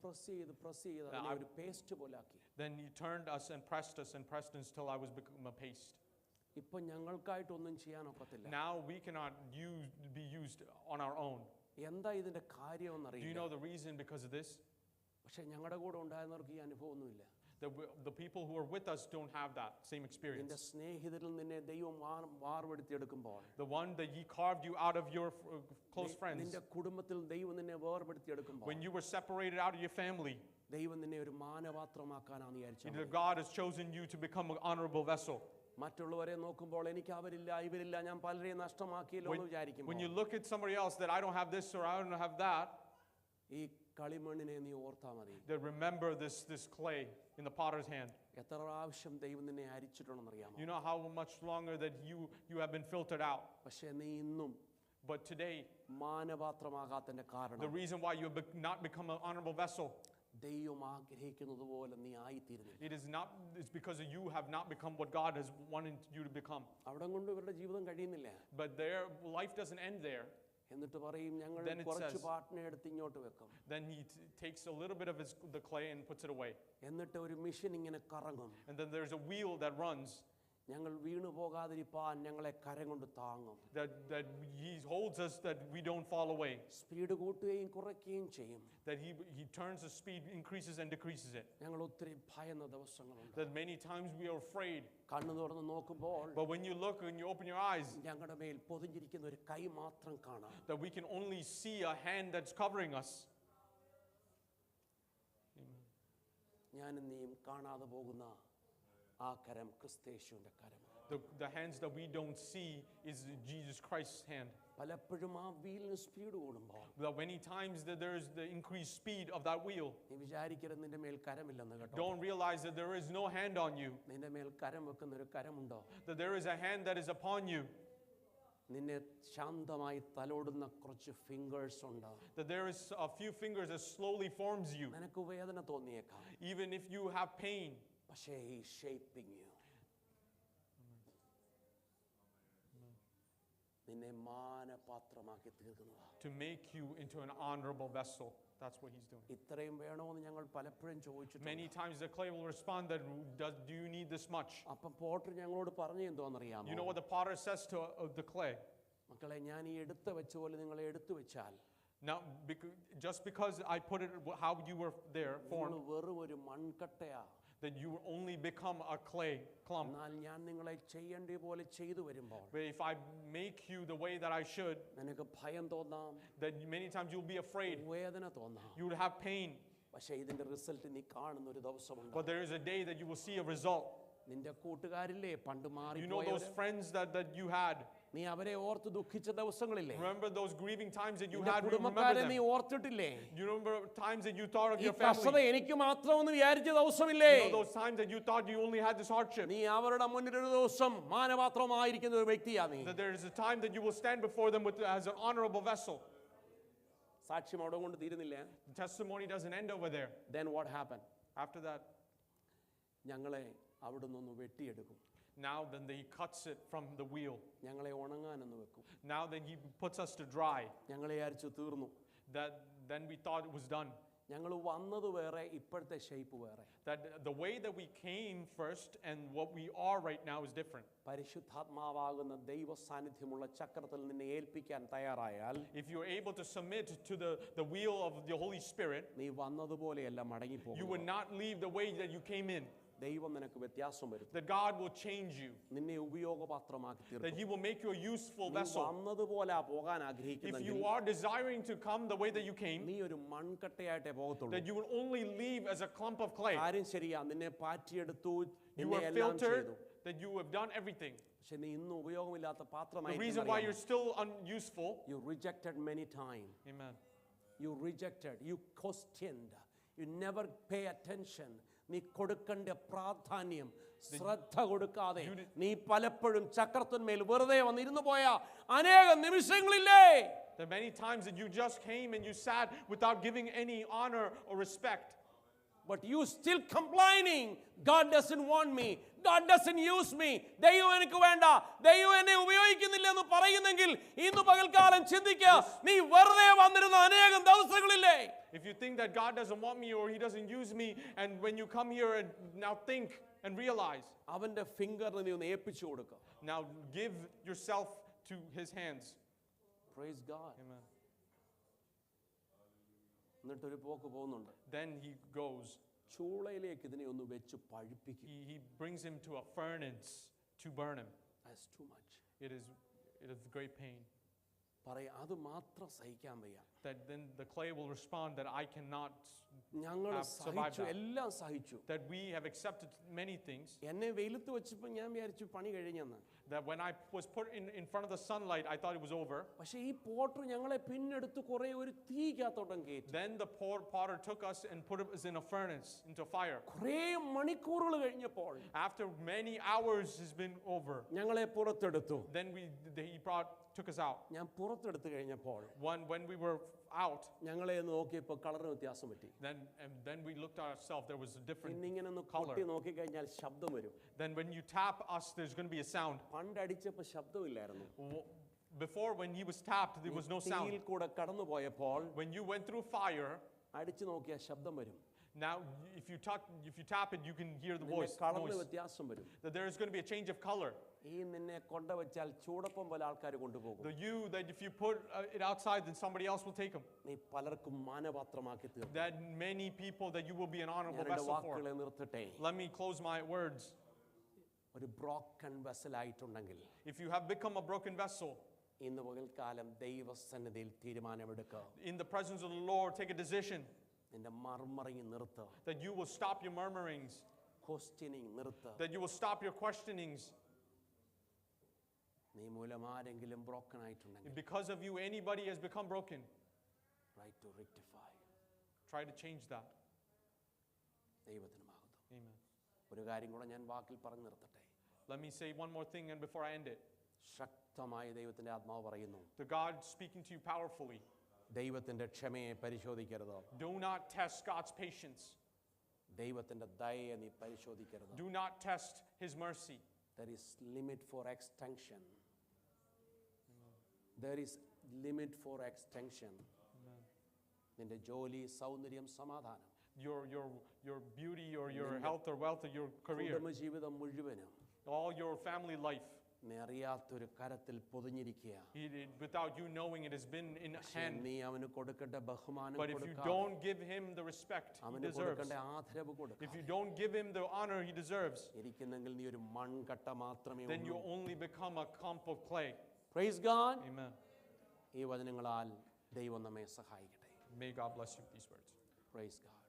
അതിനെ ഒരു paste പോലാക്കി. Then he turned us and pressed us until I was become a paste. ഇപ്പൊ ഞങ്ങൾക്കായിട്ടൊന്നും ചെയ്യാനൊക്കത്തില്ല. Now we cannot be used on our own. എന്താ ഇതിന്റെ കാര്യം Do you എന്നറിയില്ല. know the reason because of this? പക്ഷെ ഞങ്ങളുടെ കൂടെ ഉണ്ടായിരുന്നവർക്ക് ഈ അനുഭവമൊന്നുമില്ല. The people who are with us don't have that same നിന്റെ experience. സ്നേഹിതരിൽ നിന്നെ ദൈവം വാർവെടുത്തിയെടുക്കുമ്പോൾ, The one that he carved you out of your close friends, നിന്റെ കുടുംബത്തിൽ ദൈവം നിന്നെ വേർപെടുത്തിയെടുക്കുമ്പോൾ, when you were separated out of your family, ദൈവം നിന്നെ ഒരു മാനപാത്രമാക്കാനാണ് വിചാരിച്ചത്. God has chosen you to become an honorable vessel. മറ്റുള്ളവരെ നോക്കുമ്പോൾ എനിക്ക് അവരില്ല ഇവരില്ല ഞാൻ പലരെയും നഷ്ടമാക്കിയല്ലോ എന്ന് When you വിചാരിക്കുമ്പോൾ, look at somebody else that I don't have this or I don't have that, ഈ കളിമണ്ണിനെ നീ ഓർത്താ മതി. then remember this clay in the potter's hand. എത്ര പ്രാവശ്യം ദൈവം നിന്നെ അരിച്ചിട്ടുണ്ടെന്നറിയാമോ? You know how much longer that you have been filtered out. പക്ഷെ നീ ഇന്നും But today, മാനപാത്രമാകാത്തതിന്റെ the കാരണം reason why you have not become an honorable vessel, ദൈവം ആഗ്രഹിക്കുന്നത് പോലെ നീ ആയിത്തീരുന്നില്ല. it's because you have not become what God has wanted you to become. അവിടെ കൊണ്ട് ഇവരുടെ ജീവിതം കഴിയുന്നില്ല. But their life doesn't end there. എന്നിട്ട് പറയും ഞങ്ങൾ Then it കുറച്ച് says- പാട്ടിനെ എടുത്ത് ഇങ്ങോട്ട് വെക്കും. Then he takes a little bit of the clay and puts it away. എന്നിട്ട് ഒരു മെഷീൻ ഇങ്ങനെ കറങ്ങും. And then there's a wheel that runs, ഞങ്ങൾ വീണു പോകാതിരിപ്പാൻ ഞങ്ങളെ കരം കൊണ്ട് താങ്ങും. that he holds us that we don't fall away. Speed കൂട്ടുകയും കുറയ്ക്കുകയും ചെയ്യും. That he turns the speed, increases and decreases it. ഞങ്ങൾ ഒത്തിരി ഭയന്ന ദിവസങ്ങളുണ്ട്. That many times we are afraid. കണ്ണു തുറന്ന് നോക്കുമ്പോൾ But when you look and you open your eyes, ഞങ്ങളുടെ മേൽ പൊതിഞ്ഞിരിക്കുന്ന ഒരു കൈ മാത്രം കാണാം. that we can only see a hand that's covering us. ഞാനും നീയും കാണാതെ പോകുന്ന ആ കരം ക്രിസ്തയേശുവിന്റെ കരം. The hands that we don't see is Jesus Christ's hand. പലപ്പോഴും ആ വീലിന് സ്പീഡ് കൂടുമ്പോൾ That many times that there's the increased speed of that wheel. നീ വിചാരിക്കരുത് നിന്റെ മേൽ കരമില്ലെന്ന് കേട്ടോ. Don't realize that there is no hand on you. നിന്റെ മേൽ കരം വെക്കുന്ന ഒരു കരമുണ്ടോ? That there is a hand that is upon you. നിന്നെ ശാന്തമായി തലോടുന്ന കുറച്ച് ഫിംഗേഴ്സ് ഉണ്ട്. That there is a few fingers that slowly forms you. നിനക്ക് വേദന തോന്നിയേക്കാം. Even if you have pain. പക്ഷേ he is shaping you. നിന്നെ മാനപാത്രമാക്കി തീർക്കുന്നതാ. To make you into an honorable vessel. That's what he's doing. ഇത്രയും വേണമെന്ന് ഞങ്ങൾ പലപ്പോഴും ചോദിച്ചിട്ടുണ്ട്. Many times the clay will respond that, do you need this much? അപ്പം പോട്ടർ ഞങ്ങളോട് പറഞ്ഞു എന്തോന്നറിയാമോ? You know what the potter says to the clay? മക്കളെ ഞാൻ ഈ എടുത്തു വെച്ച പോലെ നിങ്ങളെ എടുത്തു വെച്ചാൽ Now, just because I put it how you were there നിങ്ങൾ formed, വെറും ഒരു മൺകട്ടയാ. that you will only become a clay clump. എന്നാൽ ഞാൻ നിങ്ങളെ ചെയ്യേണ്ട പോലെ ചെയ്തു വരുമ്പോൾ But if I make you the way that I should, നിനക്ക് ഭയം തോന്നാം, then many times you'll be afraid. വേദന തോന്നാം. You will have pain. പക്ഷേ ഇതിന്റെ റിസൾട്ട് നീ കാണുന്ന ഒരു ദിവസമുണ്ട്. But there is a day that you will see a result. നിന്റെ കൂട്ടുകാരില്ലേ പണ്ട് You know those മാറി friends that you had. നീ അവരെ ഓർത്ത് ദുഃഖിച്ച ദിവസങ്ങളില്ലേ? Remember those grieving times that you നിന്റെ had? You remember കുടുംബക്കാരെ നീ them. ഓർത്തിട്ടില്ലേ? You remember times that you thought of ഈ your കഷ്ടത family. എനിക്ക് മാത്രമെന്ന് വിചാരിച്ച ദിവസമില്ലേ? You know those times that you thought you only had this hardship. നീ അവരുടെ മുന്നിൽ ഒരു ദിവസം മാനപാത്രമായിരിക്കുന്ന ഒരു വ്യക്തിയാ നീ. That there is a time that you will stand before them as an honorable vessel. സാക്ഷ്യം അവിടെ കൊണ്ട് തീരുന്നില്ല. The testimony doesn't end over there. Then what happened? After that, ഞങ്ങളെ അവിടെ നിന്ന് വെട്ടിയെടുക്കും. now then he cuts it from the wheel. ഞങ്ങളെ ഉണങ്ങാനെന്ന് വെക്കും. Now then he puts us to dry. ഞങ്ങളെ വിചാരിച്ചു തീർന്നു. Then we thought it was done. ഞങ്ങൾ വന്നത് വേറെ, ഇപ്പോഴത്തെ ഷേപ്പ് വേറെ. That the way that we came first and what we are right now is different. പരിശുദ്ധാത്മാവാകുന്ന ദൈവ സാന്നിധ്യമുള്ള ചക്രത്തിൽ നിന്നെ ഏൽപ്പിക്കാൻ തയ്യാറായാൽ, If you're able to submit to the wheel of the Holy Spirit, നീ വന്നതുപോലെയല്ല മടങ്ങി you പോകും. would not leave the way that you came in. ദൈവം നിനക്ക് വ്യത്യാസം വരും. That God will change you. നിന്നെ ഉപയോഗപാത്രമാക്കി That തീർക്കും. he will make you a useful നീ vessel. വന്നതുപോലെ പോകാൻ If ആഗ്രഹിക്കുന്നെങ്കിൽ you are desiring to come the way that you came, നീ ഒരു മൺകട്ടയായിട്ടേ പോകത്തുള്ളൂ. that you will only leave as a clump of clay. കാര്യം ശരിയാ, നിന്നെ പാറ്റിയെടുത്തു, You നിന്നെ were എല്ലാം filtered, ചെയ്തു. that you have done everything. പക്ഷെ നീ ഇന്ന് ഉപയോഗമില്ലാത്ത The പാത്രമായി reason why you're still unuseful. You rejected many times. Amen. You rejected, you questioned, you never pay attention. നീ കൊടുക്കേണ്ട പ്രാധാന്യം ശ്രദ്ധ കൊടുക്കാതെ നീ പലപ്പോഴും ചക്രത്തിന്മേൽ വെറുതെ വന്നിരുന്നു പോയ അനേകം നിമിഷങ്ങളില്ലേ? There are many times that you just came and you sat without giving any honor or respect. But you still complaining, God doesn't want me, God doesn't use me, ദൈവം എനിക്ക് വേണ്ട, ദൈവം എന്നെ ഉപയോഗിക്കുന്നില്ല എന്ന് പറയുന്നെങ്കിൽ ഇന്ന് പകൽക്കാലം ചിന്തിക്കുക, നീ വെറുതെ വന്നിരുന്ന അനേകം ദിവസങ്ങളില്ലേ? If you think that God doesn't want me or he doesn't use me, and when you come here and now think and realize, അവന്റെ ഫിംഗറിന് നീ ഒന്ന് ഏൽപ്പിച്ചു കൊടുക്കുക. now give yourself to his hands. Praise God. Amen. എന്നിട്ട് ഒരു പോക്ക് പോകുന്നുണ്ട്. Then he goes. ചൂളയിലേക്ക് ഇതിനെ ഒന്ന് വെച്ച് പഴുപ്പിക്കും. He brings him to a furnace to burn him. That's too much. It is great pain. പറയാ അത് മാത്രം സഹിക്കാൻ വയ്യ. That then the clay will respond that I cannot ഞങ്ങൾ have survived സഹിച്ചു, that. എല്ലാം സഹിച്ചു. That we have accepted many things. എന്നെ വെയിലത്ത് വെച്ചപ്പോൾ ഞാൻ വിചാരിച്ചു പണി കഴിഞ്ഞെന്ന്. That when I was put in front of the sunlight, I thought it was over. പക്ഷേ ഈ പോട്ടർ ഞങ്ങളെ പിന്നെടുത്ത് കുറെ ഒരു തീക്കകത്തോട്ടം കയറ്റി. Then the potter took us and put us in a furnace, into fire. കുറേ മണിക്കൂറുകൾ കഴിഞ്ഞപ്പോൾ After many hours has been over, ഞങ്ങളെ പുറത്തെടുത്തു. then he took us out. ഞാൻ പുറത്തെടുത്ത് കഴിഞ്ഞപ്പോൾ When we were out, ഞങ്ങളെ നോക്കിയപ്പോൾ കളറിന് വ്യത്യാസം പറ്റി. then we looked at ourselves. There was a different ഇന്നിങ്ങനെ ഒന്ന് color. കൊട്ടി നോക്കിക്കഴിഞ്ഞാൽ ശബ്ദം വരും. Then when you tap us, there's going to be a sound. പണ്ടടിച്ചപ്പോൾ ശബ്ദമില്ലായിരുന്നു. Before, when he was tapped, there was no sound. തീയിൽ കൂടെ കടന്നു പോയപ്പോൾ When you went through fire, അടിച്ചു നോക്കിയാൽ ശബ്ദം വരും. now if you tap it, you can hear the voice. കളറിന് noise. വ്യത്യാസം വരും. That there is going to be a change of color. ഈ നിന്നെ കൊണ്ടുവച്ചാൽ ചൂടപ്പം പോലെ ആൾക്കാർ കൊണ്ടുപോകും. The you that if you put it outside, then somebody else will take them. നീ പലർക്കും മാനപാത്രമാക്കി തീർക്കും. That many people that you will be an honorable ഞാൻ എൻ്റെ vessel for. വാക്കുകളെ നിർത്തട്ടെ. Let me close my words. ഒരു ബ്രോക്കൺ വെസൽ ആയിട്ടുണ്ടെങ്കിൽ If you have become a broken vessel, ഇന്ന് പകൽക്കാലം ദൈവസന്നിധിയിൽ തീരുമാനമെടുക്കുക. in the presence of the Lord, take a decision നിന്റെ മർമറിങ് നിർത്തുക. that you will stop your murmurings, questioning നിർത്തുക. that you will stop your questionings. നീ മൂലം ആരെങ്കിലും ബ്രോക്കൺ ആയിട്ടുണ്ടെങ്കിൽ Because of you, anybody has become broken. try to rectify. Try to change that. ദൈവത്തിന് മഹത്വം. Amen. ഒരു കാര്യം കൂടെ ഞാൻ വാക്കിൽ പറഞ്ഞു നിർത്തട്ടെ. Let me say one more thing and before I end it. ശക്തമായ ദൈവത്തിന്റെ ആത്മാവ് പറയുന്നു, The God speaking to you powerfully. ദൈവത്തിന്റെ ക്ഷമയെ പരിശോധിക്കരുത്. Do not test God's patience. ദൈവത്തിന്റെ ദയയെ നീ പരിശോധിക്കരുത്. Do not test his mercy. There is limit for extension. There is limit for extension. നിന്റെ ജോലി, സൗന്ദര്യം, സമാധാനം, Your beauty or your health or wealth or your career, കുടുംബജീവിതം മുഴുവനും all your family life, നീ അറിയാത്തൊരു കരത്തിൽ പൊതിഞ്ഞിരിക്കുക. without you knowing it has been in hand. നീ അവന് കൊടുക്കേണ്ട ബഹുമാനം But if you കൊടുക്കുക. don't give him the respect he അവന് deserves, കൊടുക്കേണ്ട ആദരവ് കൊടുക്കുക. if you don't give him the honor he deserves, ഇരിക്കുന്നെങ്കിൽ നീ ഒരു മൺകട്ട മാത്രമേ then you ഉള്ളൂ. only become a clump of clay. Praise God. Amen. ഈ വചനങ്ങളാൽ ദൈവം നമ്മെ സഹായിക്കട്ടെ. May God bless you with these words. Praise God.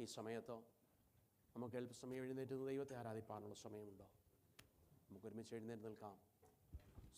ഈ സമയത്ത് നമുക്ക് അല്പസമയം എഴുന്നേറ്റ് ദൈവത്തെ ആരാധിപ്പാനുള്ള സമയമുണ്ടോ? നമുക്ക് ഒരുമിച്ച് എഴുന്നേറ്റ് നിൽക്കാം.